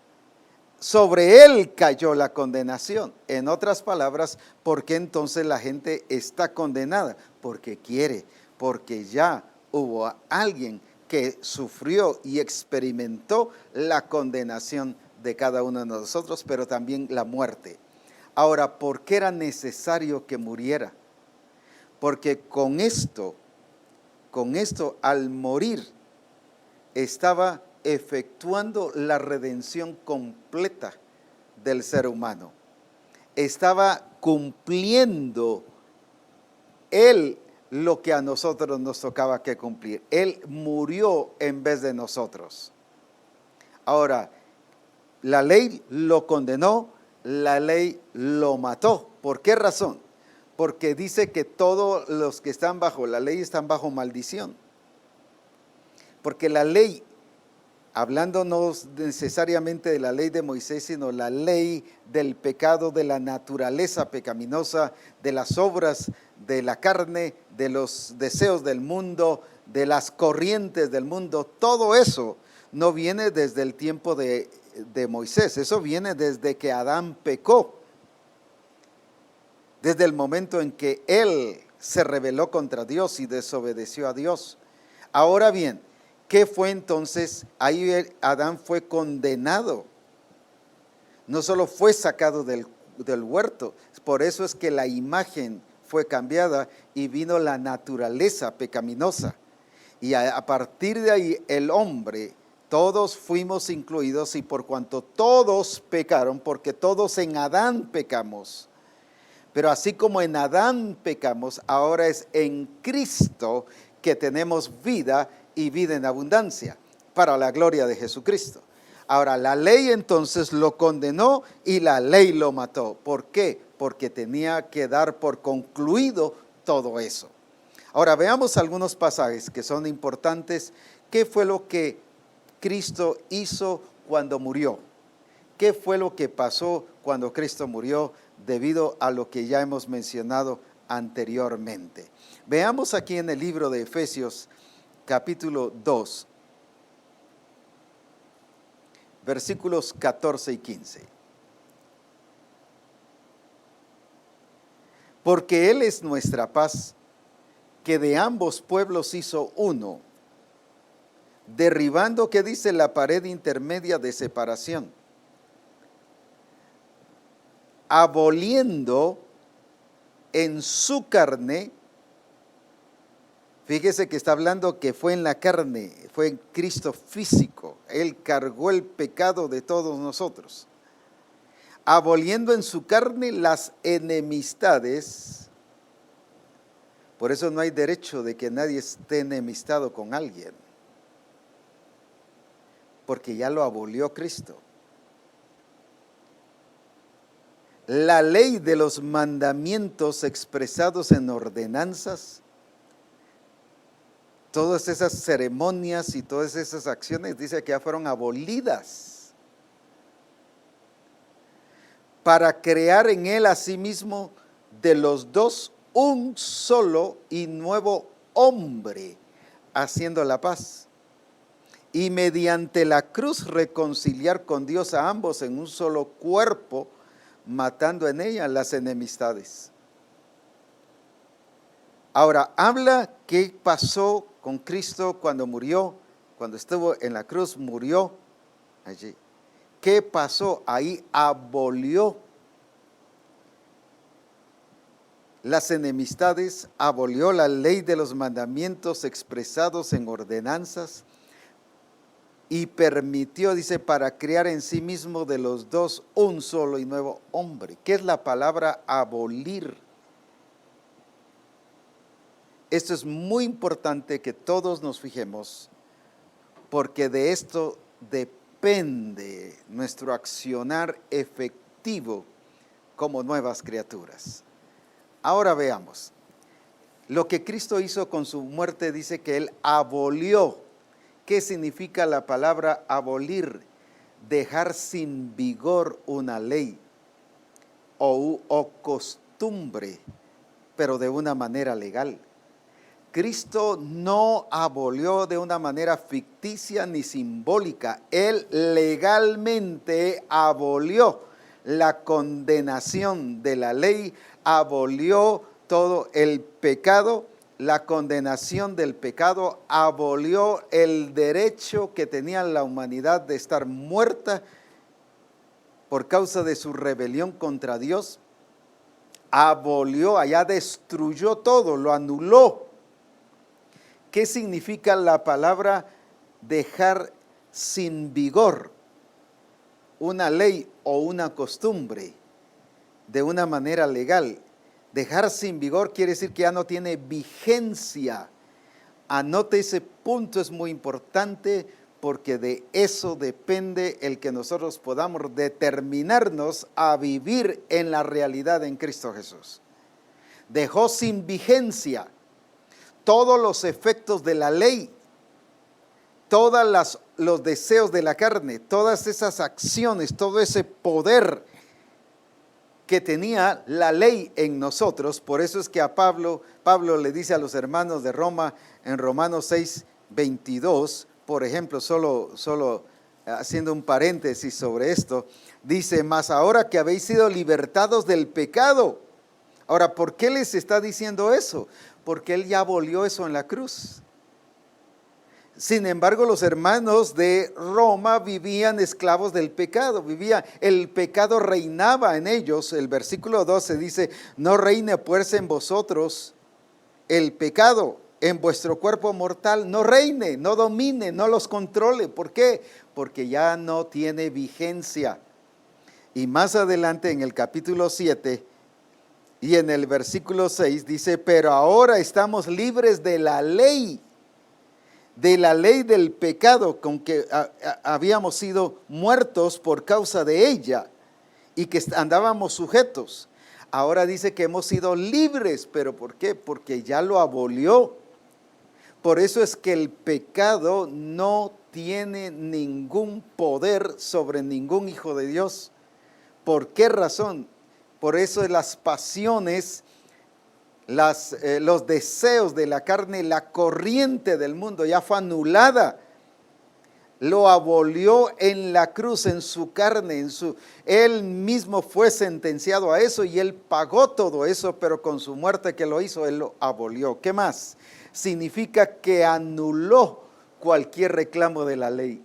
Sobre él cayó la condenación. En otras palabras, ¿por qué entonces la gente está condenada? Porque quiere, porque ya hubo alguien que sufrió y experimentó la condenación de cada uno de nosotros, pero también la muerte. Ahora, ¿por qué era necesario que muriera? Porque con esto al morir, estaba efectuando la redención completa del ser humano. Estaba cumpliendo él lo que a nosotros nos tocaba que cumplir. Él murió en vez de nosotros. Ahora, la ley lo condenó, la ley lo mató. ¿Por qué razón? Porque dice que todos los que están bajo la ley están bajo maldición. Porque la ley, hablando no necesariamente de la ley de Moisés, sino la ley del pecado, de la naturaleza pecaminosa, de las obras de la carne, de los deseos del mundo, de las corrientes del mundo, todo eso no viene desde el tiempo de Moisés, eso viene desde que Adán pecó, desde el momento en que él se rebeló contra Dios y desobedeció a Dios. Ahora bien, ¿qué fue entonces? Ahí Adán fue condenado. No solo fue sacado del huerto, por eso es que la imagen fue cambiada y vino la naturaleza pecaminosa. Y a partir de ahí el hombre, todos fuimos incluidos, y por cuanto todos pecaron, porque todos en Adán pecamos, pero así como en Adán pecamos, ahora es en Cristo que tenemos vida y vida en abundancia, para la gloria de Jesucristo. Ahora, la ley entonces lo condenó y la ley lo mató. ¿Por qué? Porque tenía que dar por concluido todo eso. Ahora, veamos algunos pasajes que son importantes. ¿Qué fue lo que Cristo hizo cuando murió? ¿Qué fue lo que pasó cuando Cristo murió debido a lo que ya hemos mencionado anteriormente? Veamos aquí en el libro de Efesios, capítulo 2, versículos 14 y 15. Porque Él es nuestra paz, que de ambos pueblos hizo uno, derribando, ¿qué dice? La pared intermedia de separación, aboliendo en su carne. Fíjese que está hablando que fue en la carne, fue en Cristo físico. Él cargó el pecado de todos nosotros. Aboliendo en su carne las enemistades. Por eso no hay derecho de que nadie esté enemistado con alguien, porque ya lo abolió Cristo. La ley de los mandamientos expresados en ordenanzas, todas esas ceremonias y todas esas acciones, dice que ya fueron abolidas, para crear en él asimismo de los dos un solo y nuevo hombre, haciendo la paz, y mediante la cruz reconciliar con Dios a ambos en un solo cuerpo, matando en ella las enemistades. Ahora, habla qué pasó con Cristo cuando murió, cuando estuvo en la cruz, murió allí. ¿Qué pasó? Ahí abolió las enemistades, abolió la ley de los mandamientos expresados en ordenanzas, y permitió, dice, para crear en sí mismo de los dos un solo y nuevo hombre. ¿Qué es la palabra abolir? Esto es muy importante que todos nos fijemos, porque de esto depende nuestro accionar efectivo como nuevas criaturas. Ahora veamos. Lo que Cristo hizo con su muerte, dice que Él abolió. ¿Qué significa la palabra abolir? Dejar sin vigor una ley o costumbre, pero de una manera legal. Cristo no abolió de una manera ficticia ni simbólica. Él legalmente abolió la condenación de la ley, abolió todo el pecado, la condenación del pecado, abolió el derecho que tenía la humanidad de estar muerta por causa de su rebelión contra Dios. Abolió, allá destruyó todo, lo anuló. ¿Qué significa la palabra dejar sin vigor una ley o una costumbre de una manera legal? Dejar sin vigor quiere decir que ya no tiene vigencia. Anote ese punto, es muy importante, porque de eso depende el que nosotros podamos determinarnos a vivir en la realidad en Cristo Jesús. Dejó sin vigencia todos los efectos de la ley, todos los deseos de la carne, todas esas acciones, todo ese poder que tenía la ley en nosotros. Por eso es que a Pablo le dice a los hermanos de Roma en Romanos 6:22, por ejemplo, solo haciendo un paréntesis sobre esto, dice: mas ahora que habéis sido libertados del pecado. Ahora, ¿por qué les está diciendo eso? Porque Él ya abolió eso en la cruz. Sin embargo, los hermanos de Roma vivían esclavos del pecado, el pecado reinaba en ellos. El versículo 12 dice: no reine pues en vosotros el pecado, en vuestro cuerpo mortal no reine, no domine, no los controle. ¿Por qué? Porque ya no tiene vigencia. Y más adelante en el capítulo 7 y en el versículo 6 dice: pero ahora estamos libres de la ley del pecado, con que habíamos sido muertos por causa de ella y que andábamos sujetos. Ahora dice que hemos sido libres. ¿Pero por qué? Porque ya lo abolió. Por eso es que el pecado no tiene ningún poder sobre ningún hijo de Dios. ¿Por qué razón? Por eso las pasiones, los deseos de la carne, la corriente del mundo ya fue anulada. Lo abolió en la cruz, en su carne, Él mismo fue sentenciado a eso y Él pagó todo eso, pero con su muerte que lo hizo, Él lo abolió. ¿Qué más? Significa que anuló cualquier reclamo de la ley.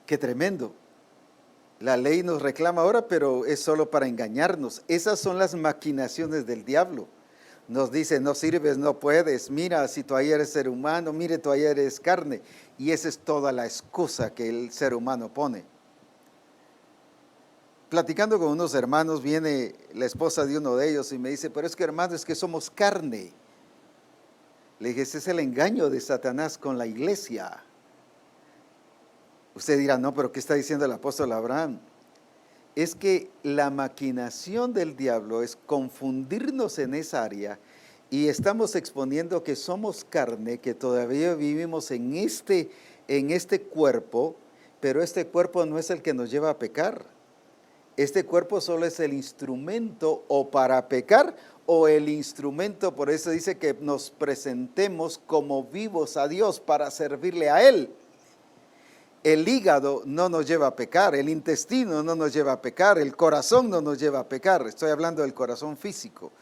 ¡Qué tremendo! La ley nos reclama ahora, pero es solo para engañarnos. Esas son las maquinaciones del diablo. Nos dice: no sirves, no puedes, mira, si tú ahí eres ser humano, mire, tú ahí eres carne. Y esa es toda la excusa que el ser humano pone. Platicando con unos hermanos, viene la esposa de uno de ellos y me dice: pero es que, hermano, es que somos carne. Le dije: ese es el engaño de Satanás con la iglesia. Usted dirá: no, pero ¿qué está diciendo el apóstol Abraham? Es que la maquinación del diablo es confundirnos en esa área, y estamos exponiendo que somos carne, que todavía vivimos en este cuerpo, pero este cuerpo no es el que nos lleva a pecar. Este cuerpo solo es el instrumento o para pecar o el instrumento. Por eso dice que nos presentemos como vivos a Dios para servirle a Él. El hígado no nos lleva a pecar, el intestino no nos lleva a pecar, el corazón no nos lleva a pecar. Estoy hablando del corazón físico.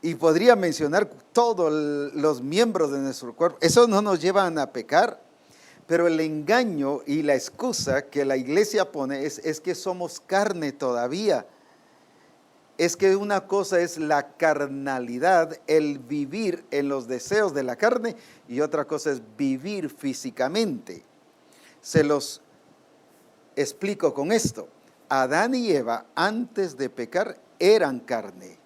Y podría mencionar todos los miembros de nuestro cuerpo. Esos no nos llevan a pecar, pero el engaño y la excusa que la iglesia pone es que somos carne todavía. es que una cosa es la carnalidad, el vivir en los deseos de la carne, y otra cosa es vivir físicamente. Se los explico con esto. Adán y Eva, antes de pecar, eran carne,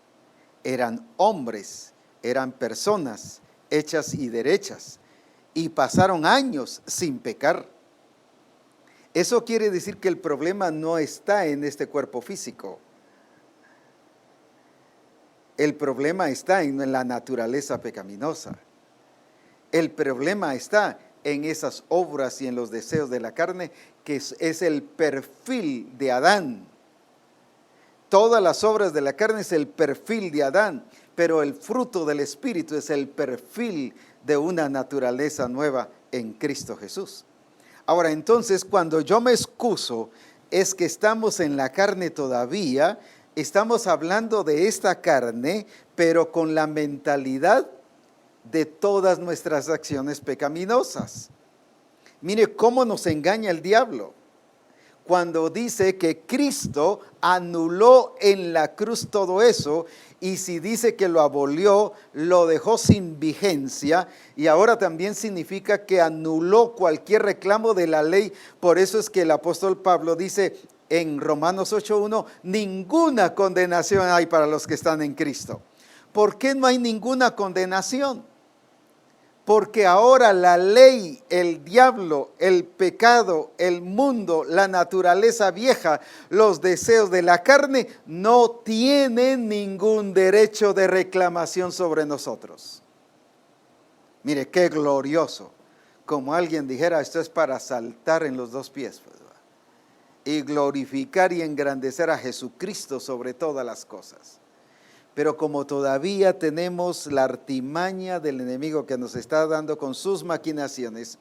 eran hombres, eran personas hechas y derechas, y pasaron años sin pecar. Eso quiere decir que el problema no está en este cuerpo físico. El problema está en la naturaleza pecaminosa. El problema está en esas obras y en los deseos de la carne, que es el perfil de Adán. Todas las obras de la carne es el perfil de Adán, pero el fruto del Espíritu es el perfil de una naturaleza nueva en Cristo Jesús. Ahora, entonces, cuando yo me excuso, es que estamos en la carne todavía, estamos hablando de esta carne, pero con la mentalidad de todas nuestras acciones pecaminosas. Mire cómo nos engaña el diablo cuando dice que Cristo anuló en la cruz todo eso, y si dice que lo abolió, lo dejó sin vigencia, y ahora también significa que anuló cualquier reclamo de la ley. Por eso es que el apóstol Pablo dice en Romanos 8:1, ninguna condenación hay para los que están en Cristo. ¿Por qué no hay ninguna condenación? Porque ahora la ley, el diablo, el pecado, el mundo, la naturaleza vieja, los deseos de la carne, no tienen ningún derecho de reclamación sobre nosotros. Mire, qué glorioso. Como alguien dijera, esto es para saltar en los dos pies, pues, y glorificar y engrandecer a Jesucristo sobre todas las cosas. Pero como todavía tenemos la artimaña del enemigo que nos está dando con sus maquinaciones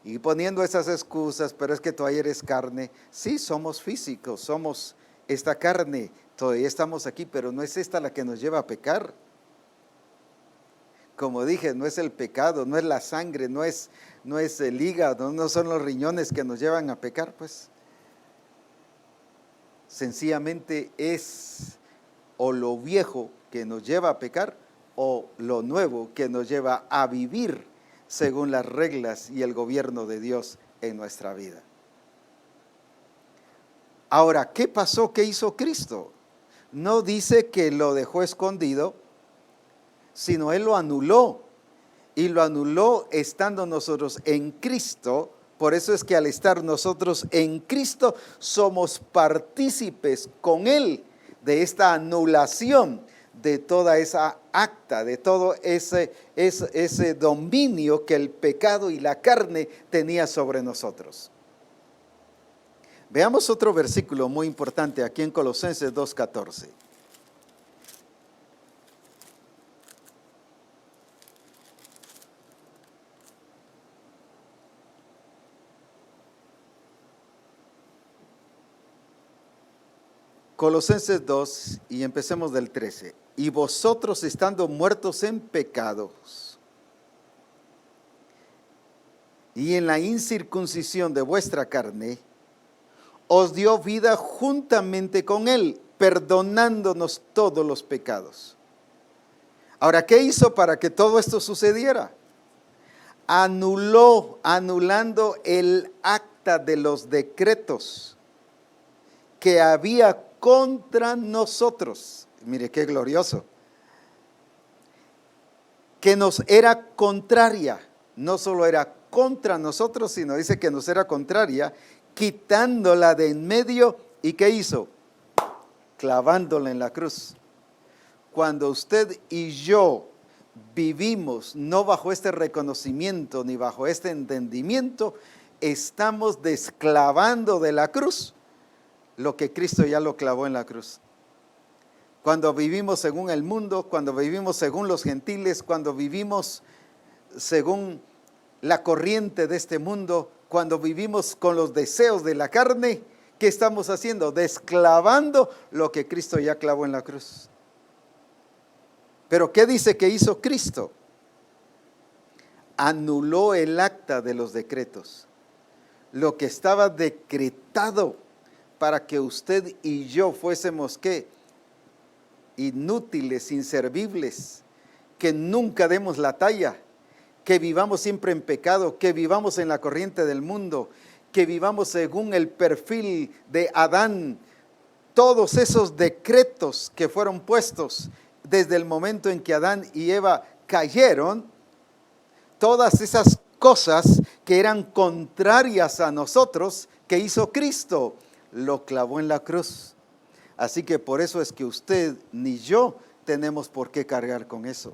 y poniendo esas excusas, pero es que todavía eres carne. Sí, somos físicos, somos esta carne, todavía estamos aquí, pero no es esta la que nos lleva a pecar. Como dije, no es el pecado, no es la sangre, no es el hígado, no son los riñones que nos llevan a pecar, pues. Sencillamente es o lo viejo que nos lleva a pecar, o lo nuevo que nos lleva a vivir según las reglas y el gobierno de Dios en nuestra vida. Ahora, ¿qué pasó? ¿Qué hizo Cristo? No dice que lo dejó escondido, sino Él lo anuló, y lo anuló estando nosotros en Cristo. Por eso es que al estar nosotros en Cristo, somos partícipes con Él de esta anulación de toda esa acta, de todo ese dominio que el pecado y la carne tenía sobre nosotros. Veamos otro versículo muy importante aquí en Colosenses 2:14. Colosenses 2, y empecemos del 13. Y vosotros, estando muertos en pecados y en la incircuncisión de vuestra carne, os dio vida juntamente con Él, perdonándonos todos los pecados. Ahora, ¿qué hizo para que todo esto sucediera? Anulando el acta de los decretos que había contra nosotros. Mire qué glorioso. Que nos era contraria. No solo era contra nosotros, sino dice que nos era contraria, quitándola de en medio. ¿Y qué hizo? Clavándola en la cruz. Cuando usted y yo vivimos no bajo este reconocimiento ni bajo este entendimiento, estamos desclavando de la cruz lo que Cristo ya lo clavó en la cruz. Cuando vivimos según el mundo, cuando vivimos según los gentiles, cuando vivimos según la corriente de este mundo, cuando vivimos con los deseos de la carne, ¿qué estamos haciendo? Desclavando lo que Cristo ya clavó en la cruz. Pero ¿qué dice que hizo Cristo? Anuló el acta de los decretos, lo que estaba decretado para que usted y yo fuésemos, ¿qué? inútiles, inservibles, que nunca demos la talla, que vivamos siempre en pecado, que vivamos en la corriente del mundo, que vivamos según el perfil de Adán. Todos esos decretos que fueron puestos desde el momento en que Adán y Eva cayeron, todas esas cosas que eran contrarias a nosotros, que hizo Cristo, lo clavó en la cruz. Así que por eso es que usted ni yo tenemos por qué cargar con eso.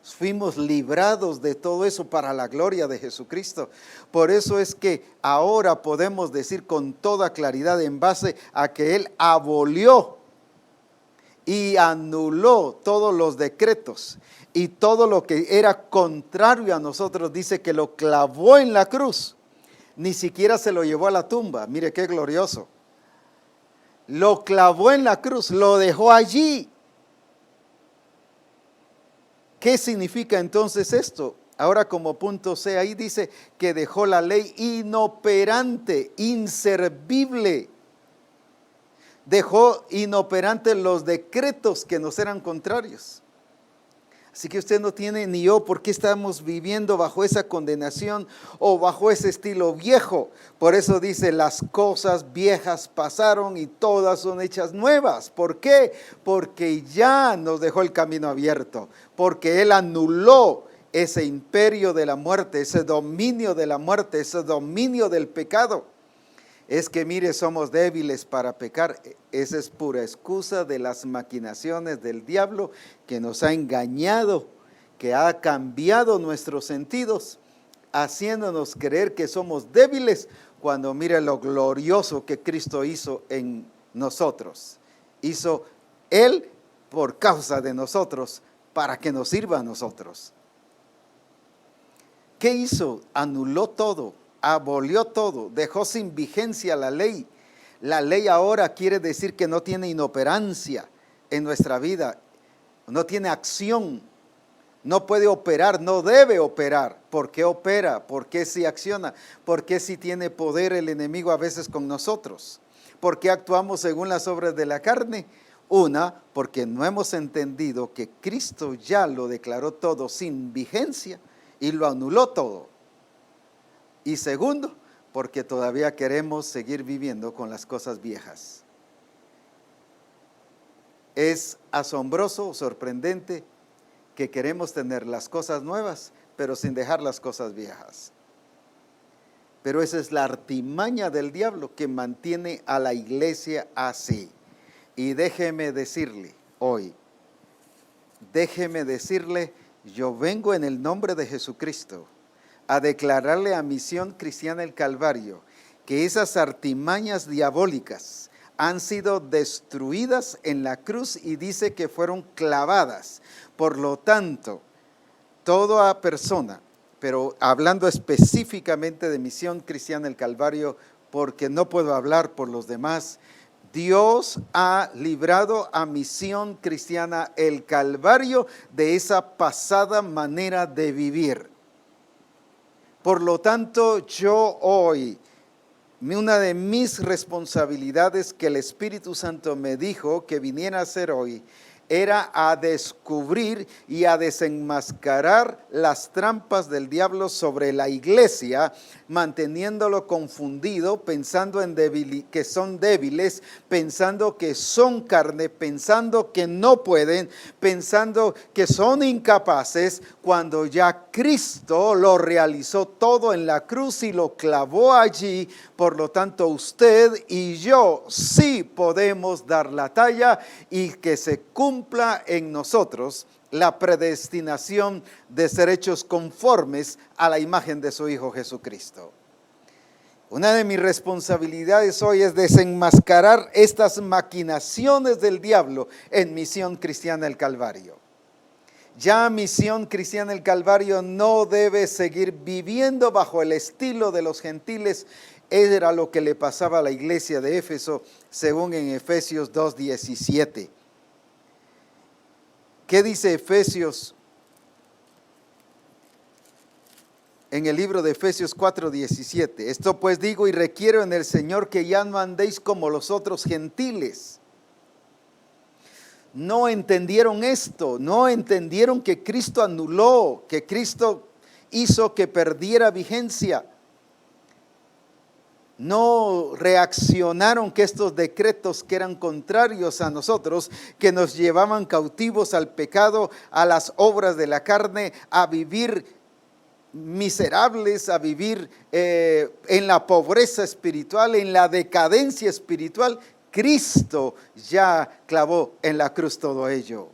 Fuimos librados de todo eso para la gloria de Jesucristo. Por eso es que ahora podemos decir con toda claridad, en base a que Él abolió y anuló todos los decretos y todo lo que era contrario a nosotros, dice que lo clavó en la cruz. Ni siquiera se lo llevó a la tumba. Mire qué glorioso. Lo clavó en la cruz, lo dejó allí. ¿Qué significa entonces esto? Ahora como punto C, ahí dice que dejó la ley inoperante, inservible. Dejó inoperantes los decretos que nos eran contrarios. Así que usted no tiene ni yo por qué estamos viviendo bajo esa condenación o bajo ese estilo viejo. Por eso dice, las cosas viejas pasaron y todas son hechas nuevas. ¿Por qué? Porque ya nos dejó el camino abierto. Porque Él anuló ese imperio de la muerte, ese dominio de la muerte, ese dominio del pecado. Es que mire, somos débiles para pecar. Esa es pura excusa de las maquinaciones del diablo que nos ha engañado, que ha cambiado nuestros sentidos, haciéndonos creer que somos débiles, cuando mire lo glorioso que Cristo hizo en nosotros. Hizo Él por causa de nosotros, para que nos sirva a nosotros. ¿Qué hizo? Anuló todo. Abolió todo, dejó sin vigencia la ley. La ley ahora quiere decir que no tiene inoperancia en nuestra vida, no tiene acción, no puede operar, no debe operar. ¿Por qué opera? ¿Por qué sí acciona? ¿Por qué sí tiene poder el enemigo a veces con nosotros? ¿Por qué actuamos según las obras de la carne? Una, porque no hemos entendido que Cristo ya lo declaró todo sin vigencia y lo anuló todo. Y segundo, porque todavía queremos seguir viviendo con las cosas viejas. Es asombroso, sorprendente, que queremos tener las cosas nuevas, pero sin dejar las cosas viejas. Pero esa es la artimaña del diablo que mantiene a la iglesia así. Y déjeme decirle hoy, yo vengo en el nombre de Jesucristo a declararle a Misión Cristiana El Calvario que esas artimañas diabólicas han sido destruidas en la cruz y dice que fueron clavadas. Por lo tanto, toda persona, pero hablando específicamente de Misión Cristiana El Calvario, porque no puedo hablar por los demás, Dios ha librado a Misión Cristiana El Calvario de esa pasada manera de vivir. Por lo tanto, yo hoy, una de mis responsabilidades que el Espíritu Santo me dijo que viniera a hacer hoy, era a descubrir y a desenmascarar las trampas del diablo sobre la iglesia, manteniéndolo confundido, pensando en que son débiles, pensando que son carne, pensando que no pueden, pensando que son incapaces, cuando ya Cristo lo realizó todo en la cruz y lo clavó allí. Por lo tanto, usted y yo sí podemos dar la talla y que se cumpla en nosotros la predestinación de ser hechos conformes a la imagen de su Hijo Jesucristo. Una de mis responsabilidades hoy es desenmascarar estas maquinaciones del diablo en Misión Cristiana El Calvario. Ya Misión Cristiana El Calvario no debe seguir viviendo bajo el estilo de los gentiles. Era lo que le pasaba a la iglesia de Éfeso, según en Efesios 2:17. ¿Qué dice Efesios? En el libro de Efesios 4:17. Esto pues digo y requiero en el Señor que ya no andéis como los otros gentiles. no entendieron esto, no entendieron que Cristo anuló, que Cristo hizo que perdiera vigencia. No reaccionaron que estos decretos que eran contrarios a nosotros, que nos llevaban cautivos al pecado, a las obras de la carne, a vivir miserables, a vivir en la pobreza espiritual, en la decadencia espiritual. Cristo ya clavó en la cruz todo ello.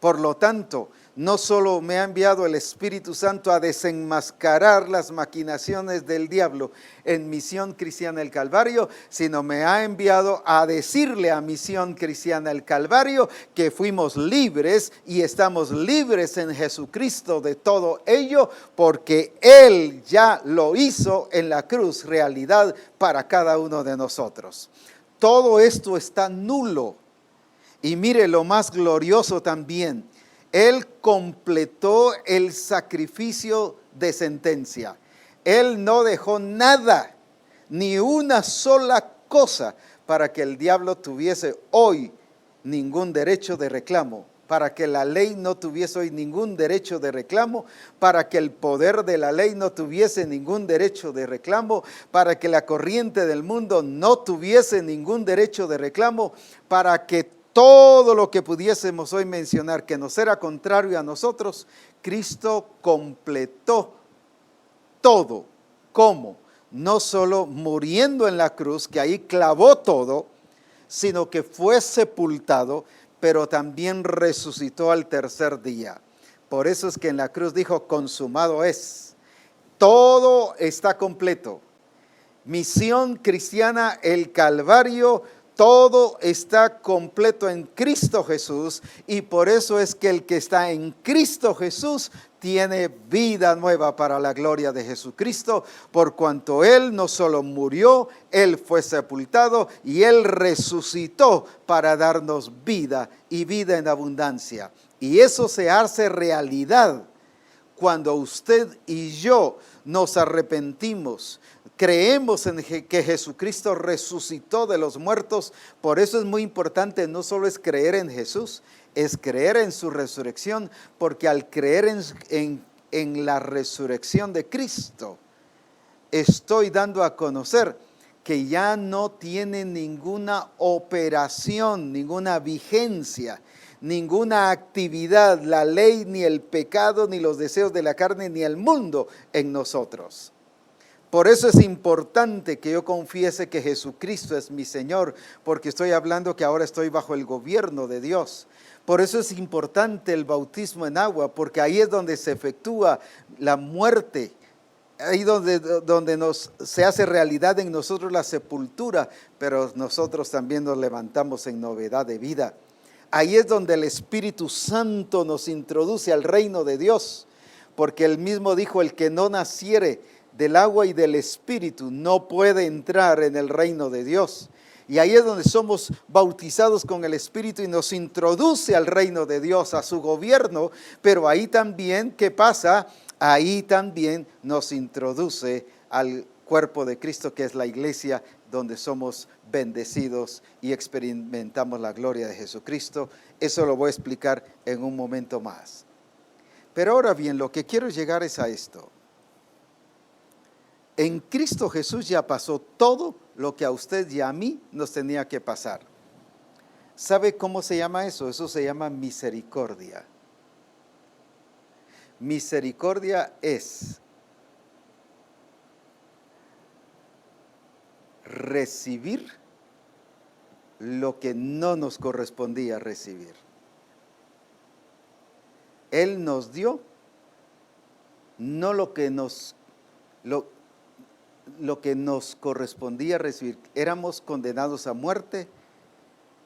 Por lo tanto, no solo me ha enviado el Espíritu Santo a desenmascarar las maquinaciones del diablo en Misión Cristiana el Calvario, sino me ha enviado a decirle a Misión Cristiana el Calvario que fuimos libres y estamos libres en Jesucristo de todo ello, porque Él ya lo hizo en la cruz, realidad para cada uno de nosotros. Todo esto está nulo. Y mire lo más glorioso también, Él completó el sacrificio de sentencia. Él no dejó nada, ni una sola cosa, para que el diablo tuviese hoy ningún derecho de reclamo, para que la ley no tuviese hoy ningún derecho de reclamo, para que el poder de la ley no tuviese ningún derecho de reclamo, para que la corriente del mundo no tuviese ningún derecho de reclamo, para que todo lo que pudiésemos hoy mencionar que nos era contrario a nosotros, Cristo completó todo. ¿Cómo? No solo muriendo en la cruz, que ahí clavó todo, sino que fue sepultado, pero también resucitó al tercer día. Por eso es que en la cruz dijo, consumado es. Todo está completo. Misión Cristiana el Calvario, todo está completo en Cristo Jesús, y por eso es que el que está en Cristo Jesús tiene vida nueva para la gloria de Jesucristo, por cuanto Él no solo murió, Él fue sepultado y Él resucitó para darnos vida y vida en abundancia. Y eso se hace realidad cuando usted y yo nos arrepentimos, creemos en que Jesucristo resucitó de los muertos. Por eso es muy importante, no solo es creer en Jesús, es creer en su resurrección, porque al creer en la resurrección de Cristo, estoy dando a conocer que ya no tiene ninguna operación, ninguna vigencia, ninguna actividad, la ley, ni el pecado, ni los deseos de la carne, ni el mundo en nosotros. Por eso es importante que yo confiese que Jesucristo es mi Señor, porque estoy hablando que ahora estoy bajo el gobierno de Dios. Por eso es importante el bautismo en agua, porque ahí es donde se efectúa la muerte, ahí donde se hace realidad en nosotros la sepultura, pero nosotros también nos levantamos en novedad de vida. Ahí es donde el Espíritu Santo nos introduce al reino de Dios, porque Él mismo dijo, el que no naciere del agua y del Espíritu no puede entrar en el reino de Dios. Y ahí es donde somos bautizados con el Espíritu y nos introduce al reino de Dios, a su gobierno. Pero ahí también, ¿qué pasa? Ahí también nos introduce al cuerpo de Cristo, que es la iglesia, donde somos bendecidos y experimentamos la gloria de Jesucristo. Eso lo voy a explicar en un momento más. Pero ahora bien, lo que quiero llegar es a esto. En Cristo Jesús ya pasó todo lo que a usted y a mí nos tenía que pasar. ¿Sabe cómo se llama eso? Eso se llama misericordia. Misericordia es recibir lo que no nos correspondía recibir. Él nos dio no lo que nos correspondía recibir. Éramos condenados a muerte,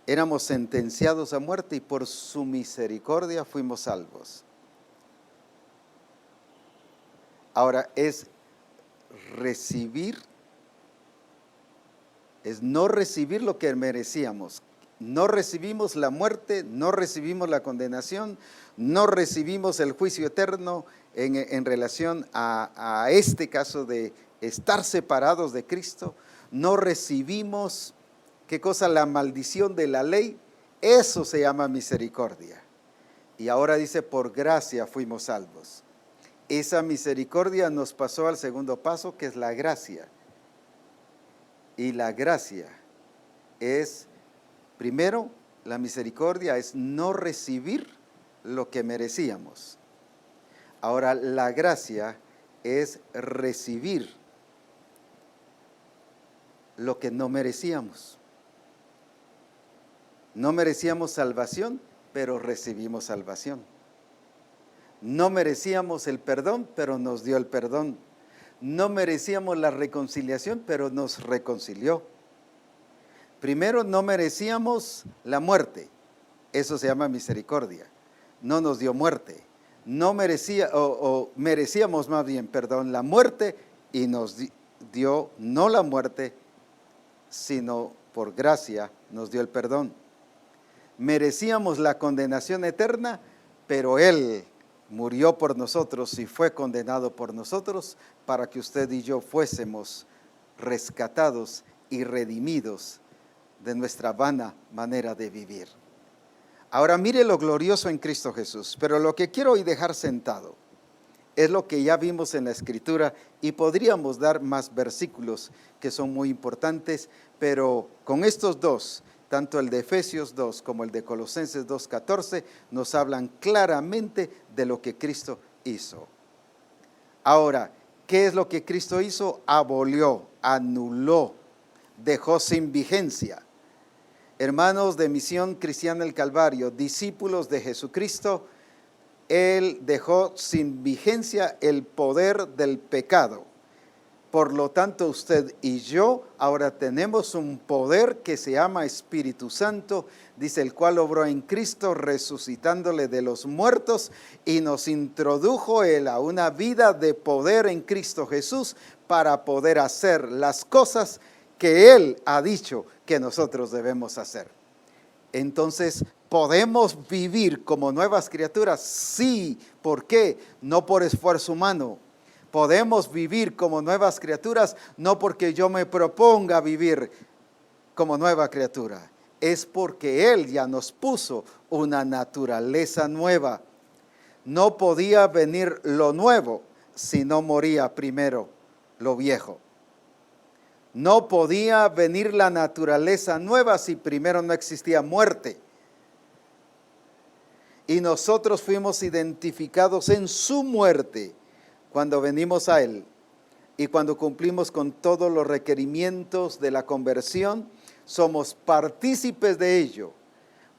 éramos sentenciados a muerte, y por su misericordia fuimos salvos. Ahora es recibir, es no recibir lo que merecíamos. No recibimos la muerte, no recibimos la condenación, no recibimos el juicio eterno en relación a este caso de estar separados de Cristo. No recibimos, ¿qué cosa? La maldición de la ley, Eso se llama misericordia. Y ahora dice, por gracia fuimos salvos. Esa misericordia nos pasó al segundo paso, que es la gracia. Y la gracia es, primero, la misericordia es no recibir lo que merecíamos. Ahora, la gracia es recibir lo que no merecíamos. No merecíamos salvación, pero recibimos salvación. No merecíamos el perdón, pero nos dio el perdón. No merecíamos la reconciliación, pero nos reconcilió. Primero, no merecíamos la muerte. Eso se llama misericordia. No nos dio muerte. No merecíamos más bien, perdón, la muerte, y nos dio no la muerte, sino por gracia nos dio el perdón. Merecíamos la condenación eterna, pero Él murió por nosotros y fue condenado por nosotros para que usted y yo fuésemos rescatados y redimidos de nuestra vana manera de vivir. Ahora mire lo glorioso en Cristo Jesús, pero lo que quiero hoy dejar sentado es lo que ya vimos en la Escritura, y podríamos dar más versículos que son muy importantes, pero con estos dos, tanto el de Efesios 2 como el de Colosenses 2:14, nos hablan claramente de lo que Cristo hizo. Ahora, ¿qué es lo que Cristo hizo? Abolió, anuló, dejó sin vigencia. Hermanos de Misión Cristiana del Calvario, discípulos de Jesucristo, Él dejó sin vigencia el poder del pecado. Por lo tanto, usted y yo ahora tenemos un poder que se llama Espíritu Santo, dice, el cual obró en Cristo resucitándole de los muertos y nos introdujo Él a una vida de poder en Cristo Jesús para poder hacer las cosas que Él ha dicho que nosotros debemos hacer. Entonces, ¿podemos vivir como nuevas criaturas? Sí. ¿Por qué? No por esfuerzo humano. Podemos vivir como nuevas criaturas, no porque yo me proponga vivir como nueva criatura. Es porque Él ya nos puso una naturaleza nueva. No podía venir lo nuevo si no moría primero lo viejo. No podía venir la naturaleza nueva si primero no existía muerte. Y nosotros fuimos identificados en su muerte cuando venimos a Él. Y cuando cumplimos con todos los requerimientos de la conversión, somos partícipes de ello.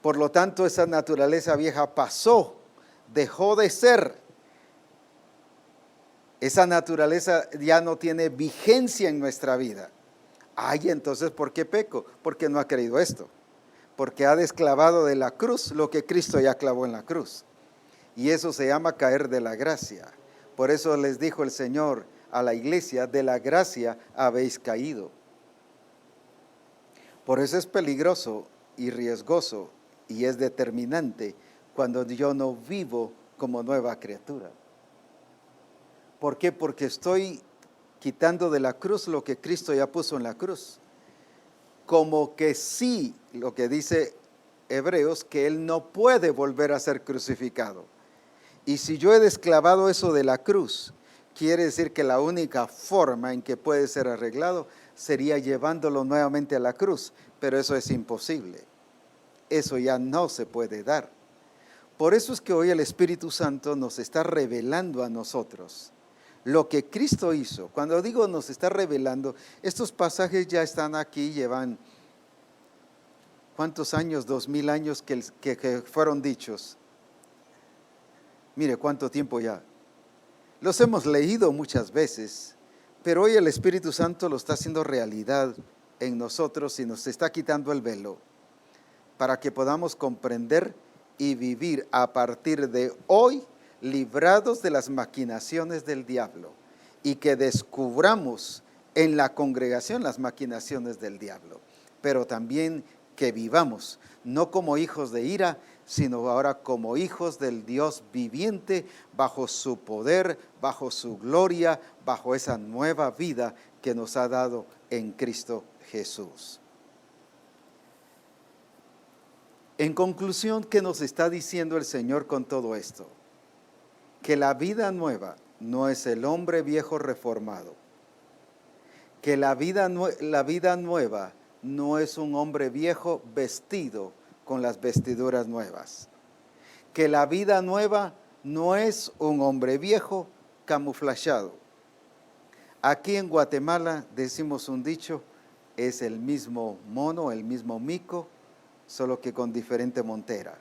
Por lo tanto, esa naturaleza vieja pasó, dejó de ser. Esa naturaleza ya no tiene vigencia en nuestra vida. Ay, entonces, ¿por qué peco? Porque no ha creído esto. Porque ha desclavado de la cruz lo que Cristo ya clavó en la cruz. Y eso se llama caer de la gracia. Por eso les dijo el Señor a la iglesia, de la gracia habéis caído. Por eso es peligroso y riesgoso y es determinante cuando yo no vivo como nueva criatura. ¿Por qué? Porque estoy quitando de la cruz lo que Cristo ya puso en la cruz. Como que sí, lo que dice Hebreos, que Él no puede volver a ser crucificado. Y si yo he desclavado eso de la cruz, quiere decir que la única forma en que puede ser arreglado sería llevándolo nuevamente a la cruz, pero eso es imposible. Eso ya no se puede dar. Por eso es que hoy el Espíritu Santo nos está revelando a nosotros lo que Cristo hizo. Cuando digo nos está revelando, estos pasajes ya están aquí, llevan ¿cuántos años? 2000 años que fueron dichos. Mire cuánto tiempo ya. Los hemos leído muchas veces, pero hoy el Espíritu Santo lo está haciendo realidad en nosotros y nos está quitando el velo para que podamos comprender y vivir a partir de hoy librados de las maquinaciones del diablo, y que descubramos en la congregación las maquinaciones del diablo, pero también que vivamos no como hijos de ira, sino ahora como hijos del Dios viviente, bajo su poder, bajo su gloria, bajo esa nueva vida que nos ha dado en Cristo Jesús. En conclusión, ¿qué nos está diciendo el Señor con todo esto? Que la vida nueva no es el hombre viejo reformado. Que la vida nueva no es un hombre viejo vestido con las vestiduras nuevas. Que la vida nueva no es un hombre viejo camuflado. Aquí en Guatemala decimos un dicho, es el mismo mono, el mismo mico, solo que con diferente montera.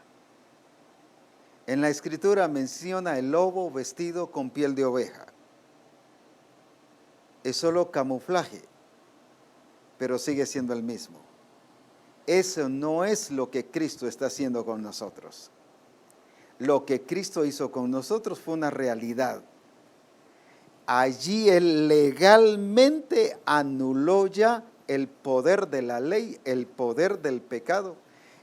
En la Escritura menciona el lobo vestido con piel de oveja. Es solo camuflaje, pero sigue siendo el mismo. Eso no es lo que Cristo está haciendo con nosotros. Lo que Cristo hizo con nosotros fue una realidad. Allí Él legalmente anuló ya el poder de la ley, el poder del pecado,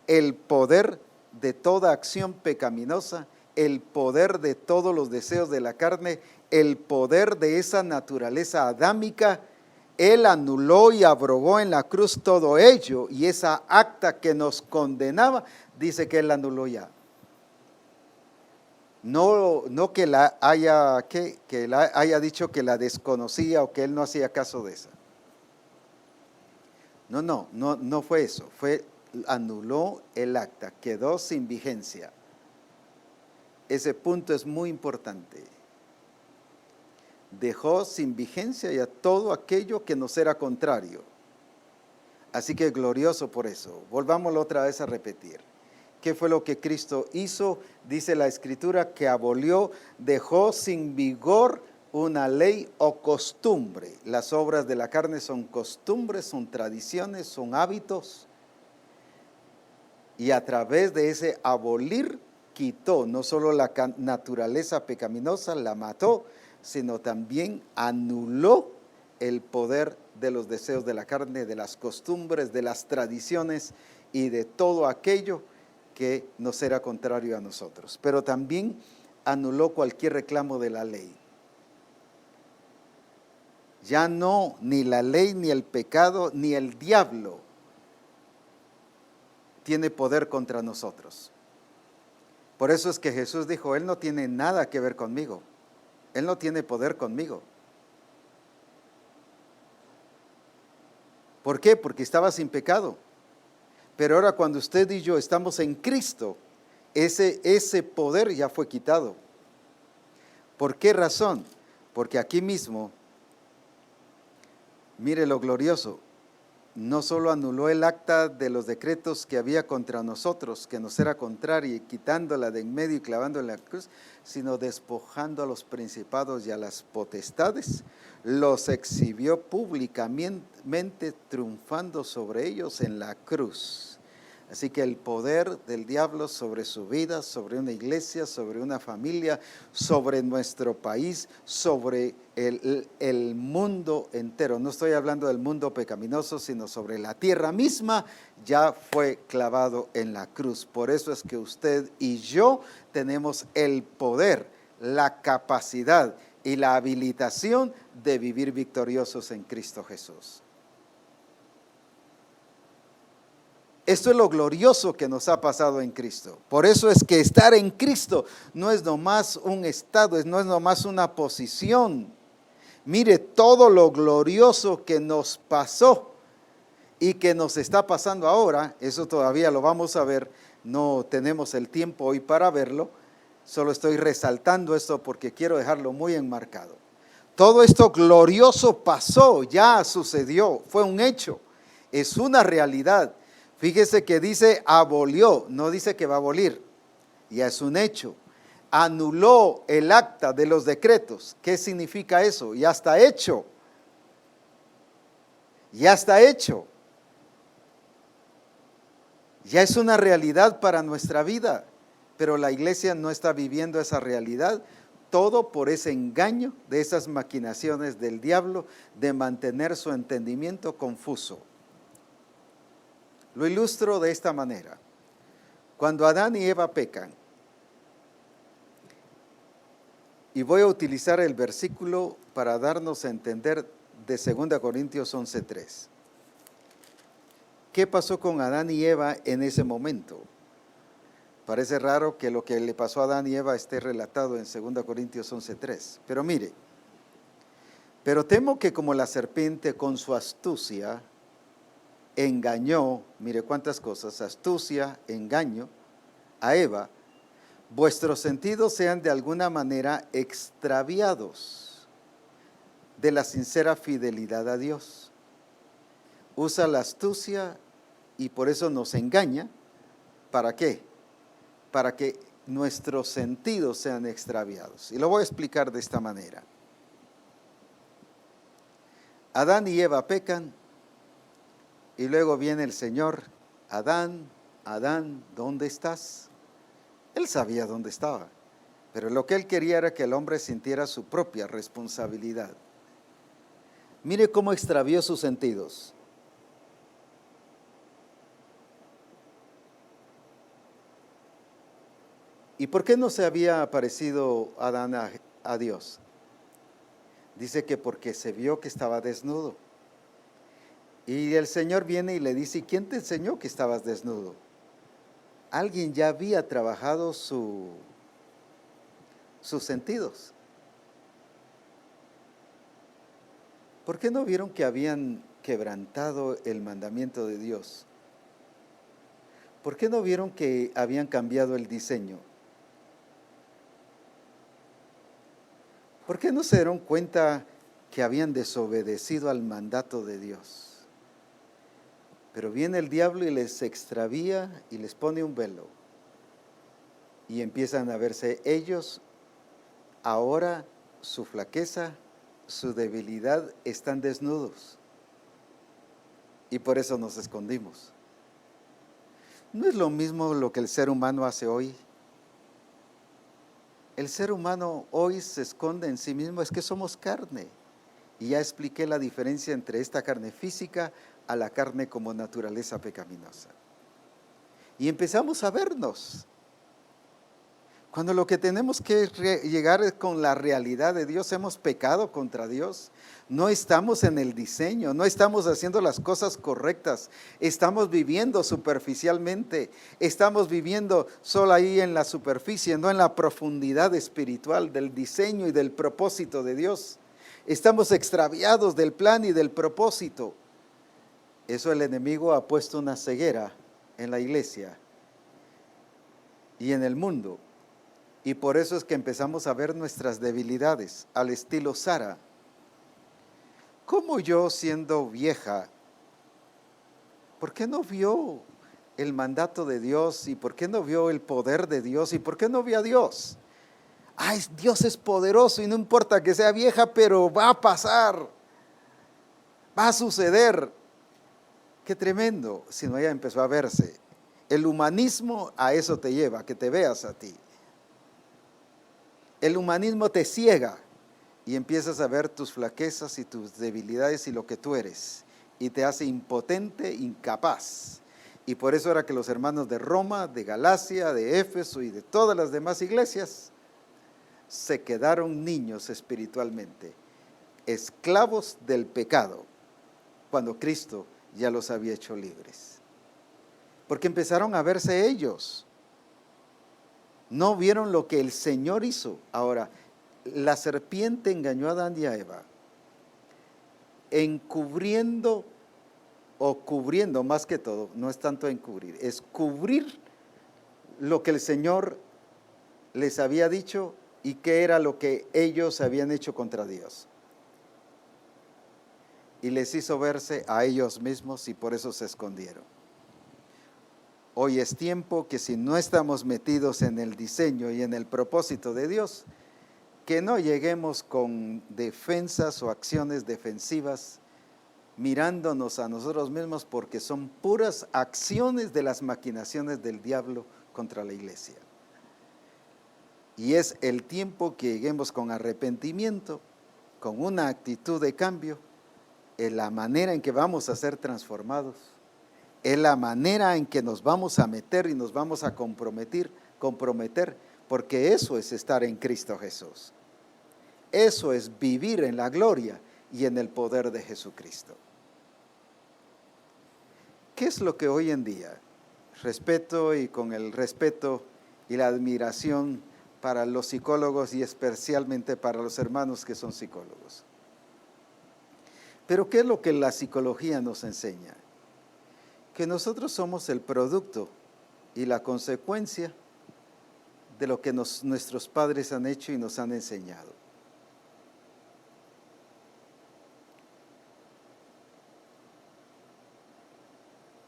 el poder de toda acción pecaminosa, el poder de todos los deseos de la carne, el poder de esa naturaleza adámica. Él anuló y abrogó en la cruz todo ello, y esa acta que nos condenaba, dice que Él la anuló ya. No que la haya dicho que la desconocía o que Él no hacía caso de esa. No fue eso, anuló el acta, quedó sin vigencia. Ese punto es muy importante. Dejó sin vigencia ya todo aquello que nos era contrario. Así que glorioso por eso. Volvámoslo otra vez a repetir. ¿Qué fue lo que Cristo hizo? Dice la Escritura que abolió, dejó sin vigor una ley o costumbre. Las obras de la carne son costumbres, son tradiciones, son hábitos. Y a través de ese abolir, quitó no solo la naturaleza pecaminosa, la mató, sino también anuló el poder de los deseos de la carne, de las costumbres, de las tradiciones y de todo aquello que nos era contrario a nosotros. Pero también anuló cualquier reclamo de la ley. Ya no, ni la ley, ni el pecado, ni el diablo tiene poder contra nosotros. Por eso es que Jesús dijo, Él no tiene nada que ver conmigo. Él no tiene poder conmigo. ¿Por qué? Porque estaba sin pecado. Pero ahora cuando usted y yo estamos en Cristo, ese poder ya fue quitado. ¿Por qué razón? Porque aquí mismo, mire lo glorioso, no solo anuló el acta de los decretos que había contra nosotros, que nos era contraria, y quitándola de en medio y clavándola en la cruz, sino despojando a los principados y a las potestades, los exhibió públicamente, triunfando sobre ellos en la cruz. Así que el poder del diablo sobre su vida, sobre una iglesia, sobre una familia, sobre nuestro país, sobre el mundo entero. No estoy hablando del mundo pecaminoso, sino sobre la tierra misma, ya fue clavado en la cruz. Por eso es que usted y yo tenemos el poder, la capacidad y la habilitación de vivir victoriosos en Cristo Jesús. Esto es lo glorioso que nos ha pasado en Cristo. Por eso es que estar en Cristo no es nomás un estado, no es nomás una posición. Mire todo lo glorioso que nos pasó y que nos está pasando ahora. Eso todavía lo vamos a ver. No tenemos el tiempo hoy para verlo. Solo estoy resaltando esto porque quiero dejarlo muy enmarcado. Todo esto glorioso pasó, ya sucedió, fue un hecho, es una realidad. Fíjese que dice abolió, no dice que va a abolir, ya es un hecho. Anuló el acta de los decretos. ¿Qué significa eso? Ya está hecho. Ya está hecho. Ya es una realidad para nuestra vida, pero la iglesia no está viviendo esa realidad. Todo por ese engaño de esas maquinaciones del diablo de mantener su entendimiento confuso. Lo ilustro de esta manera. Cuando Adán y Eva pecan, y voy a utilizar el versículo para darnos a entender de 2 Corintios 11:3. ¿Qué pasó con Adán y Eva en ese momento? Parece raro que lo que le pasó a Adán y Eva esté relatado en 2 Corintios 11:3. Pero mire, pero temo que como la serpiente con su astucia engañó, mire cuántas cosas, astucia, engaño, a Eva, vuestros sentidos sean de alguna manera extraviados de la sincera fidelidad a Dios. Usa la astucia y por eso nos engaña. ¿Para qué? Para que nuestros sentidos sean extraviados. Y lo voy a explicar de esta manera. Adán y Eva pecan y luego viene el Señor. Adán, Adán, ¿dónde estás? Él sabía dónde estaba, pero lo que él quería era que el hombre sintiera su propia responsabilidad. Mire cómo extravió sus sentidos. ¿Y por qué no se había aparecido Adán a Dios? Dice que porque se vio que estaba desnudo. Y el Señor viene y le dice, ¿y quién te enseñó que estabas desnudo? Alguien ya había trabajado sus sentidos. ¿Por qué no vieron que habían quebrantado el mandamiento de Dios? ¿Por qué no vieron que habían cambiado el diseño? ¿Por qué no se dieron cuenta que habían desobedecido al mandato de Dios? Pero viene el diablo y les extravía y les pone un velo. Y empiezan a verse ellos, ahora su flaqueza, su debilidad, están desnudos. Y por eso nos escondimos. ¿No es lo mismo lo que el ser humano hace hoy? El ser humano hoy se esconde en sí mismo, es que somos carne. Y ya expliqué la diferencia entre esta carne física a la carne como naturaleza pecaminosa. Y empezamos a vernos. Cuando lo que tenemos que llegar es con la realidad de Dios, hemos pecado contra Dios. No estamos en el diseño, no estamos haciendo las cosas correctas, estamos viviendo superficialmente, estamos viviendo solo ahí en la superficie, no en la profundidad espiritual del diseño y del propósito de Dios. Estamos extraviados del plan y del propósito. Eso el enemigo ha puesto una ceguera en la iglesia y en el mundo. Y por eso es que empezamos a ver nuestras debilidades al estilo Sara. ¿Cómo yo, siendo vieja, por qué no vio el mandato de Dios? ¿Y por qué no vio el poder de Dios? ¿Y por qué no vio a Dios? Ay, Dios es poderoso y no importa que sea vieja, pero va a pasar, va a suceder. Qué tremendo, si no, ella empezó a verse. El humanismo a eso te lleva, a que te veas a ti. El humanismo te ciega y empiezas a ver tus flaquezas y tus debilidades y lo que tú eres. Y te hace impotente, incapaz. Y por eso era que los hermanos de Roma, de Galacia, de Éfeso y de todas las demás iglesias se quedaron niños espiritualmente, esclavos del pecado, cuando Cristo ya los había hecho libres. Porque empezaron a verse ellos. No vieron lo que el Señor hizo. Ahora, la serpiente engañó a Adán y a Eva, encubriendo o cubriendo más que todo, no es tanto encubrir, es cubrir lo que el Señor les había dicho y qué era lo que ellos habían hecho contra Dios. Y les hizo verse a ellos mismos y por eso se escondieron. Hoy es tiempo que si no estamos metidos en el diseño y en el propósito de Dios, que no lleguemos con defensas o acciones defensivas mirándonos a nosotros mismos, porque son puras acciones de las maquinaciones del diablo contra la iglesia. Y es el tiempo que lleguemos con arrepentimiento, con una actitud de cambio, en la manera en que vamos a ser transformados, es la manera en que nos vamos a meter y nos vamos a comprometer, porque eso es estar en Cristo Jesús. Eso es vivir en la gloria y en el poder de Jesucristo. ¿Qué es lo que hoy en día, respeto y con el respeto y la admiración para los psicólogos y especialmente para los hermanos que son psicólogos. Pero ¿qué es lo que la psicología nos enseña? Que nosotros somos el producto y la consecuencia de lo que nuestros padres han hecho y nos han enseñado.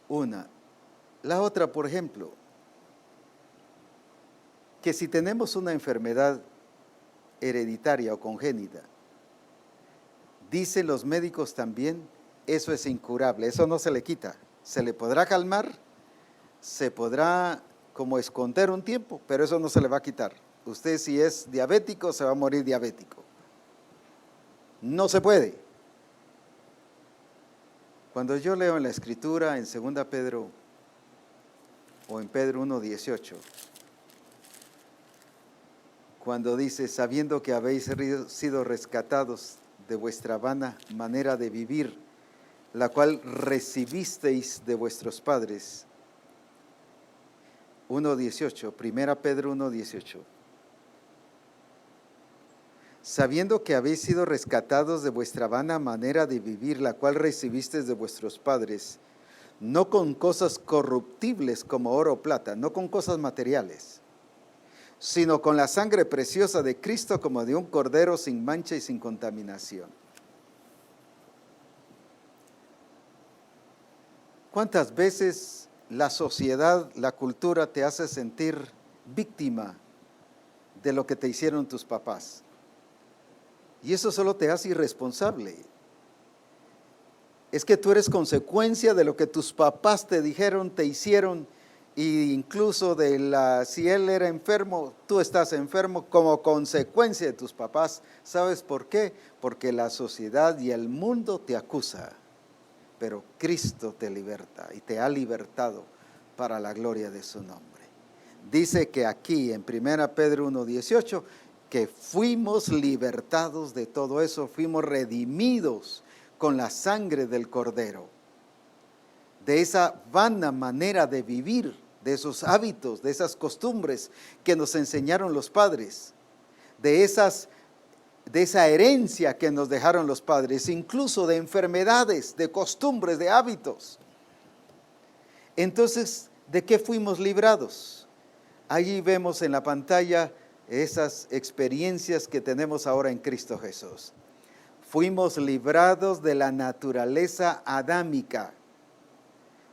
Una. La otra, por ejemplo, que si tenemos una enfermedad hereditaria o congénita, dicen los médicos también, eso es incurable, eso no se le quita. Se le podrá calmar, se podrá como esconder un tiempo, pero eso no se le va a quitar. Usted si es diabético, se va a morir diabético. No se puede. Cuando yo leo en la Escritura, en 2 Pedro, o en Pedro 1:18, cuando dice, sabiendo que habéis sido rescatados de vuestra vana manera de vivir, la cual recibisteis de vuestros padres. 1:18, 1 Pedro 1:18. Sabiendo que habéis sido rescatados de vuestra vana manera de vivir, la cual recibisteis de vuestros padres, no con cosas corruptibles como oro o plata, no con cosas materiales, sino con la sangre preciosa de Cristo como de un cordero sin mancha y sin contaminación. ¿Cuántas veces la sociedad, la cultura te hace sentir víctima de lo que te hicieron tus papás? Y eso solo te hace irresponsable. Es que tú eres consecuencia de lo que tus papás te dijeron, te hicieron, e incluso si él era enfermo, tú estás enfermo como consecuencia de tus papás. ¿Sabes por qué? Porque la sociedad y el mundo te acusa, pero Cristo te liberta y te ha libertado para la gloria de su nombre. Dice que aquí en 1 Pedro 1:18, que fuimos libertados de todo eso, fuimos redimidos con la sangre del Cordero, de esa vana manera de vivir, de esos hábitos, de esas costumbres que nos enseñaron los padres, de esa herencia que nos dejaron los padres, incluso de enfermedades, de costumbres, de hábitos. Entonces, ¿de qué fuimos librados? Allí vemos en la pantalla esas experiencias que tenemos ahora en Cristo Jesús. Fuimos librados de la naturaleza adámica,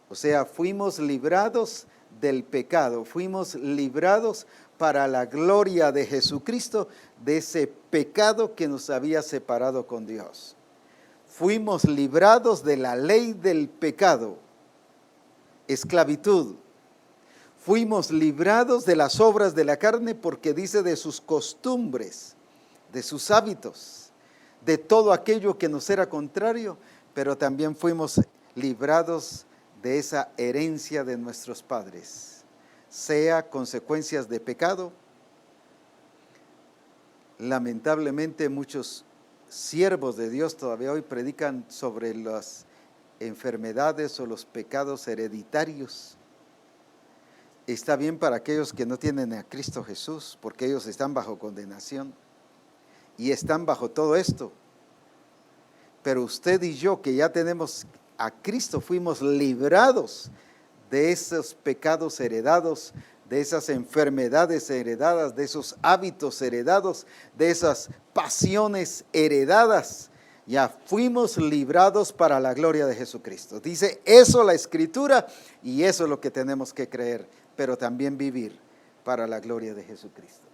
o sea, fuimos librados del pecado, fuimos librados para la gloria de Jesucristo, de ese pecado que nos había separado con Dios. Fuimos librados de la ley del pecado, esclavitud. Fuimos librados de las obras de la carne, porque dice de sus costumbres, de sus hábitos, de todo aquello que nos era contrario, pero también fuimos librados de esa herencia de nuestros padres, sea consecuencias de pecado. Lamentablemente muchos siervos de Dios todavía hoy predican sobre las enfermedades o los pecados hereditarios. Está bien para aquellos que no tienen a Cristo Jesús, porque ellos están bajo condenación y están bajo todo esto. Pero usted y yo, que ya tenemos a Cristo, fuimos librados de esos pecados heredados, de esas enfermedades heredadas, de esos hábitos heredados, de esas pasiones heredadas. Ya fuimos librados para la gloria de Jesucristo. Dice eso la Escritura, y eso es lo que tenemos que creer, pero también vivir para la gloria de Jesucristo.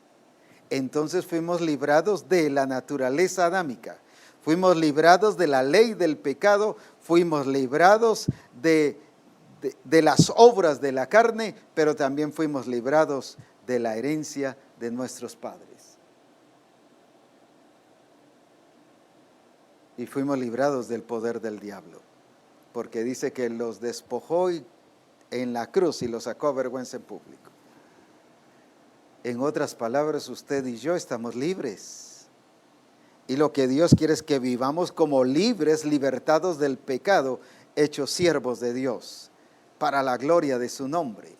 Entonces fuimos librados de la naturaleza adámica, fuimos librados de la ley del pecado, fuimos librados de las obras de la carne, pero también fuimos librados de la herencia de nuestros padres. Y fuimos librados del poder del diablo, porque dice que los despojó en la cruz y los sacó a vergüenza en público. En otras palabras, usted y yo estamos libres. Y lo que Dios quiere es que vivamos como libres, libertados del pecado, hechos siervos de Dios, para la gloria de su nombre.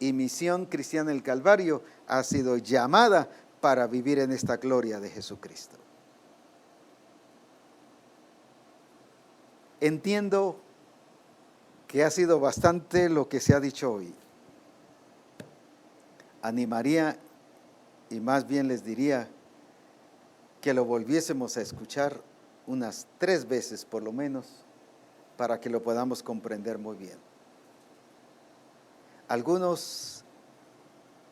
Y Misión Cristiana del Calvario ha sido llamada para vivir en esta gloria de Jesucristo. Entiendo que ha sido bastante lo que se ha dicho hoy. Animaría y más bien les diría que lo volviésemos a escuchar unas 3 veces por lo menos para que lo podamos comprender muy bien. Algunos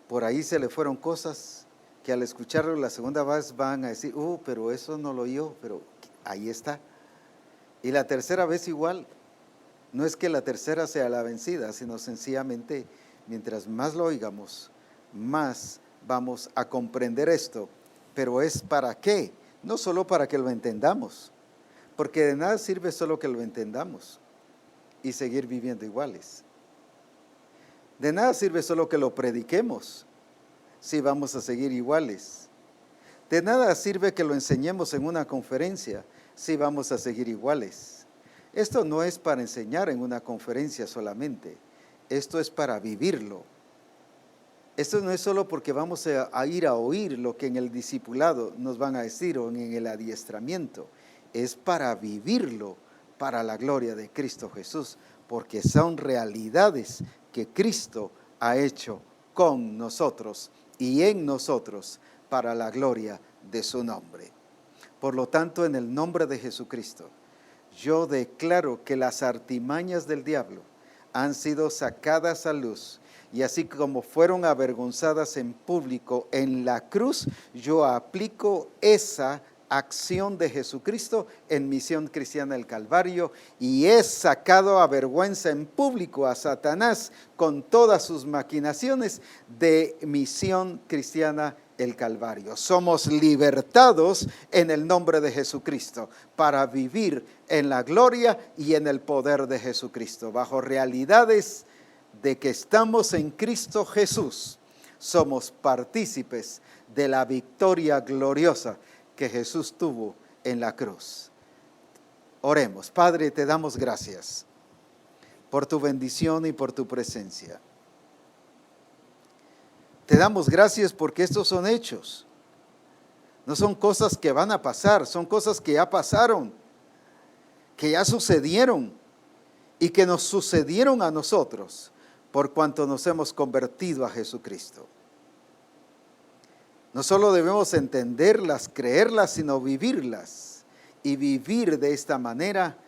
por ahí se le fueron cosas que al escucharlo la segunda vez van a decir, pero eso no lo oyó, pero ahí está. Y la tercera vez igual. No es que la tercera sea la vencida, sino sencillamente mientras más lo oigamos, más vamos a comprender esto. Pero ¿es para qué? No solo para que lo entendamos, porque de nada sirve solo que lo entendamos y seguir viviendo iguales. De nada sirve solo que lo prediquemos si vamos a seguir iguales. De nada sirve que lo enseñemos en una conferencia si vamos a seguir iguales. Esto no es para enseñar en una conferencia solamente, esto es para vivirlo. Esto no es solo porque vamos a ir a oír lo que en el discipulado nos van a decir o en el adiestramiento, es para vivirlo para la gloria de Cristo Jesús, porque son realidades que Cristo ha hecho con nosotros y en nosotros para la gloria de su nombre. Por lo tanto, en el nombre de Jesucristo, yo declaro que las artimañas del diablo han sido sacadas a luz y así como fueron avergonzadas en público en la cruz, yo aplico esa acción de Jesucristo en Misión Cristiana del Calvario y he sacado a vergüenza en público a Satanás con todas sus maquinaciones de Misión Cristiana el Calvario. Somos libertados en el nombre de Jesucristo para vivir en la gloria y en el poder de Jesucristo, bajo realidades de que estamos en Cristo Jesús. Somos partícipes de la victoria gloriosa que Jesús tuvo en la cruz. Oremos. Padre, te damos gracias por tu bendición y por tu presencia. Te damos gracias porque estos son hechos. No son cosas que van a pasar, son cosas que ya pasaron, que ya sucedieron y que nos sucedieron a nosotros por cuanto nos hemos convertido a Jesucristo. No solo debemos entenderlas, creerlas, sino vivirlas y vivir de esta manera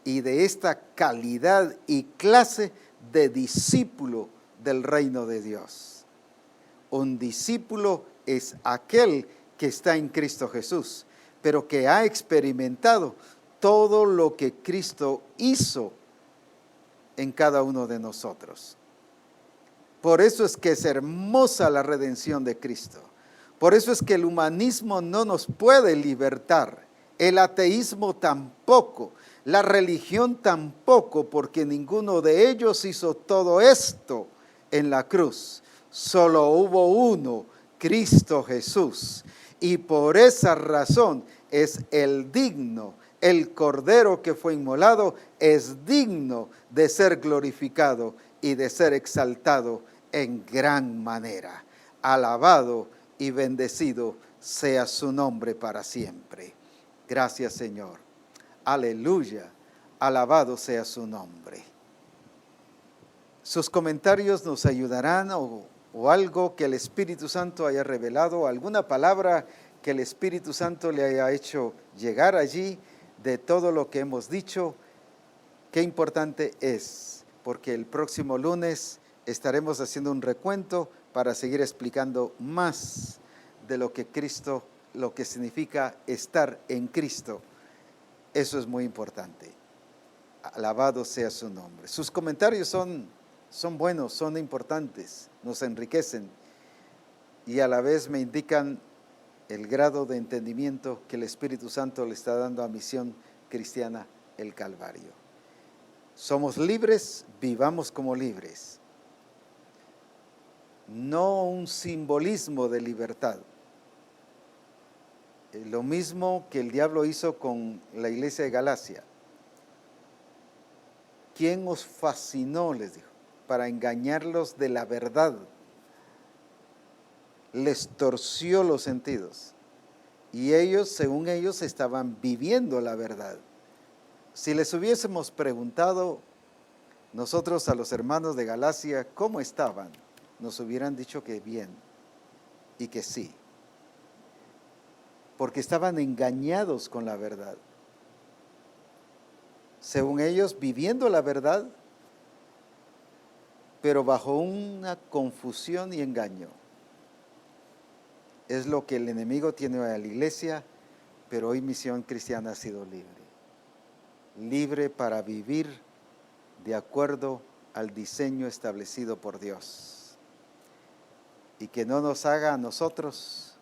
y de esta calidad y clase de discípulo del reino de Dios. Un discípulo es aquel que está en Cristo Jesús, pero que ha experimentado todo lo que Cristo hizo en cada uno de nosotros. Por eso es que es hermosa la redención de Cristo. Por eso es que el humanismo no nos puede libertar, el ateísmo tampoco, la religión tampoco, porque ninguno de ellos hizo todo esto en la cruz. Solo hubo uno, Cristo Jesús, y por esa razón es el digno, el Cordero que fue inmolado, es digno de ser glorificado y de ser exaltado en gran manera. Alabado y bendecido sea su nombre para siempre. Gracias, Señor. Aleluya. Alabado sea su nombre. Sus comentarios nos ayudarán o algo que el Espíritu Santo haya revelado, alguna palabra que el Espíritu Santo le haya hecho llegar allí de todo lo que hemos dicho. Qué importante es, porque el próximo lunes estaremos haciendo un recuento para seguir explicando más de lo que Cristo, lo que significa estar en Cristo. Eso es muy importante. Alabado sea su nombre. Sus comentarios son buenos, son importantes, nos enriquecen y a la vez me indican el grado de entendimiento que el Espíritu Santo le está dando a Misión Cristiana el Calvario. Somos libres, vivamos como libres. No un simbolismo de libertad. Lo mismo que el diablo hizo con la iglesia de Galacia. ¿Quién os fascinó? Les dijo. para engañarlos de la verdad. Les torció los sentidos. Y ellos, según ellos, estaban viviendo la verdad. Si les hubiésemos preguntado nosotros a los hermanos de Galacia cómo estaban, nos hubieran dicho que bien y que sí. Porque estaban engañados con la verdad. Según ellos, viviendo la verdad, pero bajo una confusión y engaño. Es lo que el enemigo tiene a la iglesia, pero hoy Misión Cristiana ha sido libre. Libre para vivir de acuerdo al diseño establecido por Dios. Y que no nos haga a nosotros,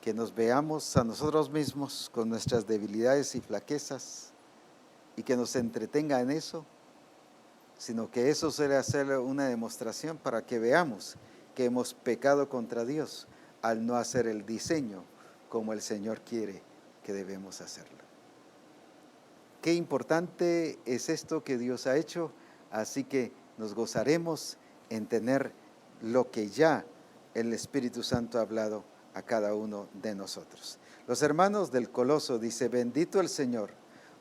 que nos veamos a nosotros mismos con nuestras debilidades y flaquezas, y que nos entretenga en eso, sino que eso será hacer una demostración para que veamos que hemos pecado contra Dios al no hacer el diseño como el Señor quiere que debemos hacerlo. Qué importante es esto que Dios ha hecho, así que nos gozaremos en tener lo que ya el Espíritu Santo ha hablado a cada uno de nosotros. Los hermanos del Coloso dice: bendito el Señor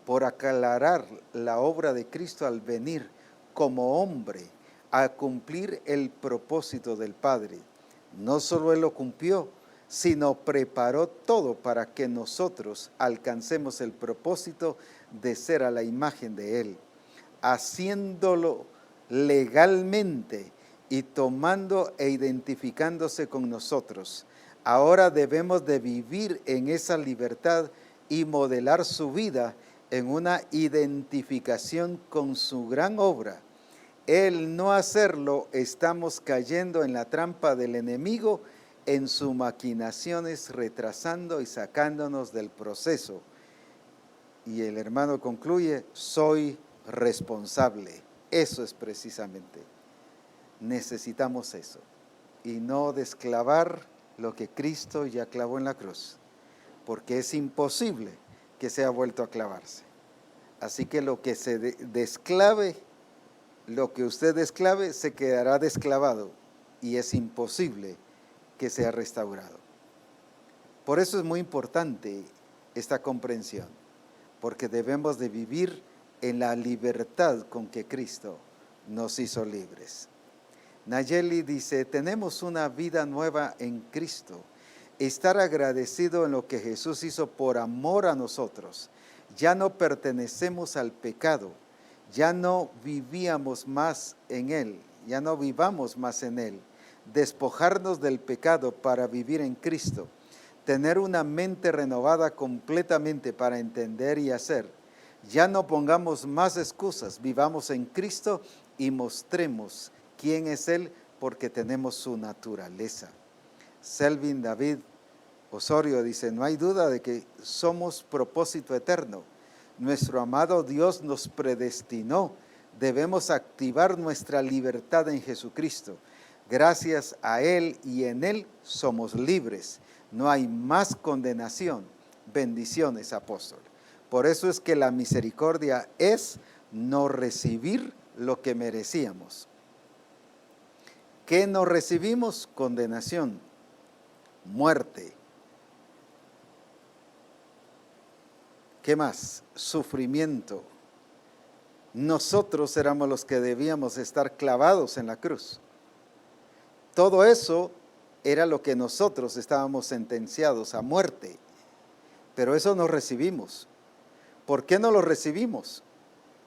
por aclarar la obra de Cristo al venir como hombre a cumplir el propósito del Padre. No solo Él lo cumplió, sino preparó todo para que nosotros alcancemos el propósito de ser a la imagen de Él, haciéndolo legalmente y tomando e identificándose con nosotros. Ahora debemos de vivir en esa libertad y modelar su vida en una identificación con su gran obra. El no hacerlo, estamos cayendo en la trampa del enemigo, en sus maquinaciones, retrasando y sacándonos del proceso. Y el hermano concluye: soy responsable. Eso es precisamente. Necesitamos eso. Y no desclavar lo que Cristo ya clavó en la cruz, porque es imposible que sea vuelto a clavarse. Así que lo que se desclave, lo que usted desclave, se quedará desclavado y es imposible que sea restaurado. Por eso es muy importante esta comprensión, porque debemos de vivir en la libertad con que Cristo nos hizo libres. Nayeli dice: tenemos una vida nueva en Cristo. Estar agradecido en lo que Jesús hizo por amor a nosotros. Ya no pertenecemos al pecado. Ya no vivíamos más en Él. Ya no vivamos más en Él. Despojarnos del pecado para vivir en Cristo. Tener una mente renovada completamente para entender y hacer. Ya no pongamos más excusas. Vivamos en Cristo y mostremos quién es Él, porque tenemos su naturaleza. Selvin David Osorio dice: no hay duda de que somos propósito eterno. Nuestro amado Dios nos predestinó. Debemos activar nuestra libertad en Jesucristo. Gracias a Él y en Él somos libres. No hay más condenación. Bendiciones, apóstol. Por eso es que la misericordia es no recibir lo que merecíamos. ¿Qué no recibimos? Condenación, muerte. ¿Qué más? Sufrimiento. Nosotros éramos los que debíamos estar clavados en la cruz. Todo eso era lo que nosotros estábamos sentenciados a muerte. Pero eso no recibimos. ¿Por qué no lo recibimos?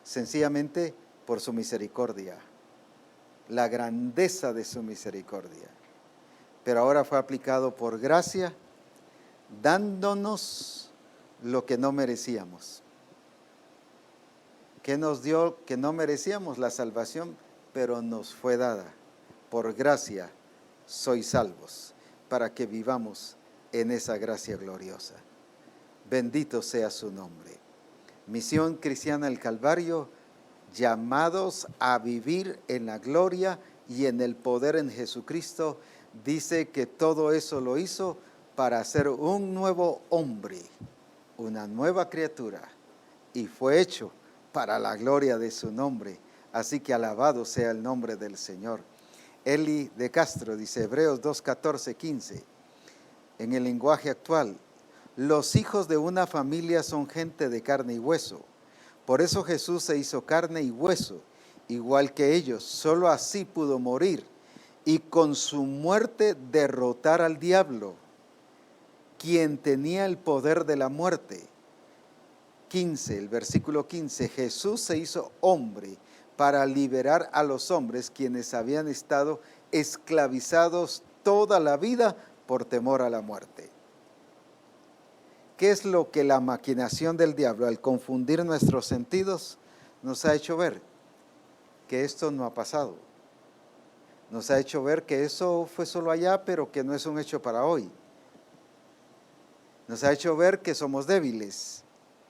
Sencillamente por su misericordia. La grandeza de su misericordia. Pero ahora fue aplicado por gracia, dándonos lo que no merecíamos. ¿Qué nos dio que no merecíamos? La salvación, pero nos fue dada. Por gracia sois salvos, para que vivamos en esa gracia gloriosa. Bendito sea su nombre. Misión Cristiana del Calvario, llamados a vivir en la gloria y en el poder en Jesucristo. Dice que todo eso lo hizo para hacer un nuevo hombre, una nueva criatura, y fue hecho para la gloria de su nombre, Así que alabado sea el nombre del Señor. Eli de Castro dice, Hebreos 2, 14, 15, en el lenguaje actual, los hijos de una familia son gente de carne y hueso. Por eso Jesús se hizo carne y hueso, igual que ellos. Solo así pudo morir y con su muerte derrotar al diablo, quien tenía el poder de la muerte. 15, el versículo 15, Jesús se hizo hombre para liberar a los hombres quienes habían estado esclavizados toda la vida por temor a la muerte. ¿Qué es lo que la maquinación del diablo, al confundir nuestros sentidos, nos ha hecho ver? Que esto no ha pasado. Nos ha hecho ver que eso fue solo allá, pero que no es un hecho para hoy. Nos ha hecho ver que somos débiles,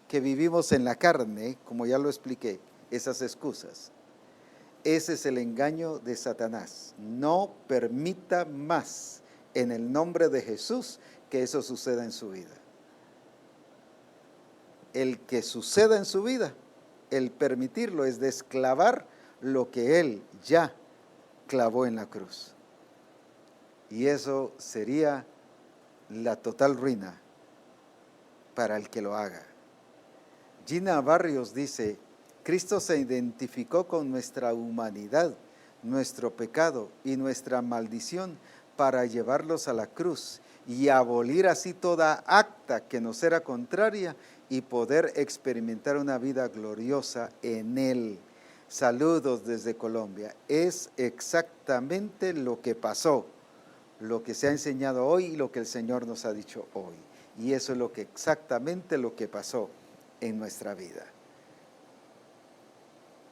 que vivimos en la carne, como ya lo expliqué, esas excusas. Ese es el engaño de Satanás. No permita más, en el nombre de Jesús, que eso suceda en su vida. El que suceda en su vida, el permitirlo, es desclavar lo que Él ya clavó en la cruz. Y eso sería la total ruina para el que lo haga. Gina Barrios dice, Cristo se identificó con nuestra humanidad, nuestro pecado y nuestra maldición para llevarlos a la cruz y abolir así toda acta que nos era contraria y poder experimentar una vida gloriosa en Él. Saludos desde Colombia. Es exactamente lo que pasó, lo que se ha enseñado hoy y lo que el Señor nos ha dicho hoy. Y eso es exactamente lo que pasó en nuestra vida.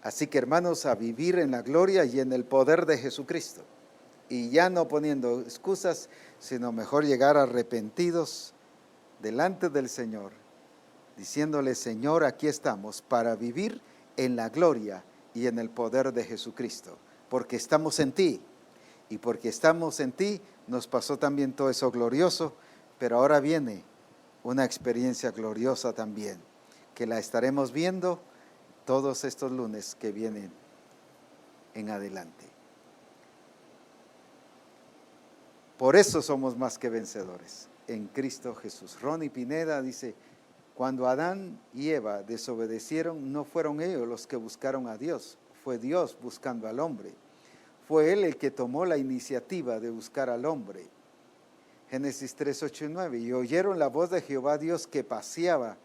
Así que, hermanos, a vivir en la gloria y en el poder de Jesucristo. Y ya no poniendo excusas, sino mejor llegar arrepentidos delante del Señor, diciéndole, Señor, aquí estamos para vivir en la gloria y en el poder de Jesucristo, porque estamos en ti. Y porque estamos en ti, nos pasó también todo eso glorioso, pero ahora viene una experiencia gloriosa también, que la estaremos viendo todos estos lunes que vienen en adelante. Por eso somos más que vencedores en Cristo Jesús. Ronnie Pineda dice, cuando Adán y Eva desobedecieron, no fueron ellos los que buscaron a Dios, fue Dios buscando al hombre. Fue Él el que tomó la iniciativa de buscar al hombre. Génesis 3, 8 y 9. Y oyeron la voz de Jehová Dios que paseaba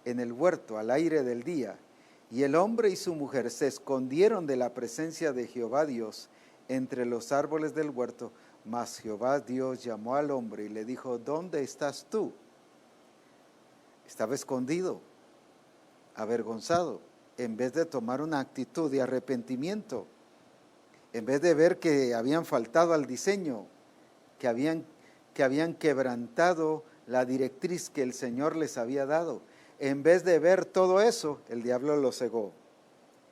en el huerto al aire del día. Y el hombre y su mujer se escondieron de la presencia de Jehová Dios entre los árboles del huerto. Mas Jehová Dios llamó al hombre y le dijo, ¿dónde estás tú? Estaba escondido, avergonzado, en vez de tomar una actitud de arrepentimiento, en vez de ver que habían faltado al diseño, que habían quebrantado la directriz que el Señor les había dado. En vez de ver todo eso, el diablo lo cegó.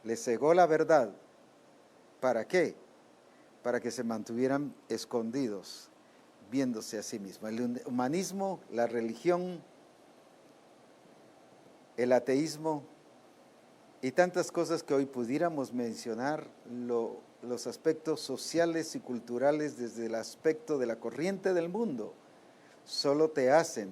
Le cegó la verdad. ¿Para qué? Para que se mantuvieran escondidos, viéndose a sí mismos. El humanismo, la religión, el ateísmo y tantas cosas que hoy pudiéramos mencionar, los aspectos sociales y culturales desde el aspecto de la corriente del mundo, solo te hacen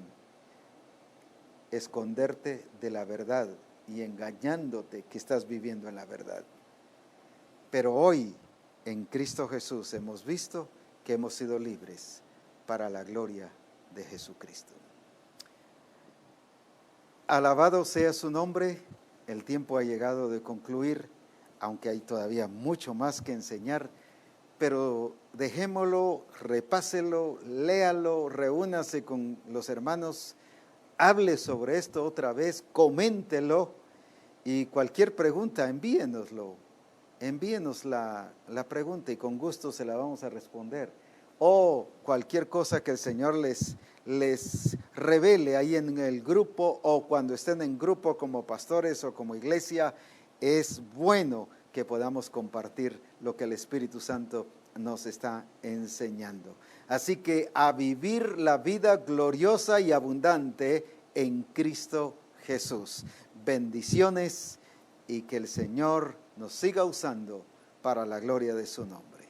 esconderte de la verdad y engañándote que estás viviendo en la verdad. Pero hoy, en Cristo Jesús, hemos visto que hemos sido libres para la gloria de Jesucristo. Alabado sea su nombre. El tiempo ha llegado de concluir, aunque hay todavía mucho más que enseñar, pero dejémoslo, repáselo, léalo, reúnase con los hermanos, hable sobre esto otra vez, coméntelo y cualquier pregunta envíenoslo. Envíenos la pregunta y con gusto se la vamos a responder. O cualquier cosa que el Señor les revele ahí en el grupo o cuando estén en grupo como pastores o como iglesia, es bueno que podamos compartir lo que el Espíritu Santo nos está enseñando. Así que a vivir la vida gloriosa y abundante en Cristo Jesús. Bendiciones y que el Señor nos siga usando para la gloria de su nombre.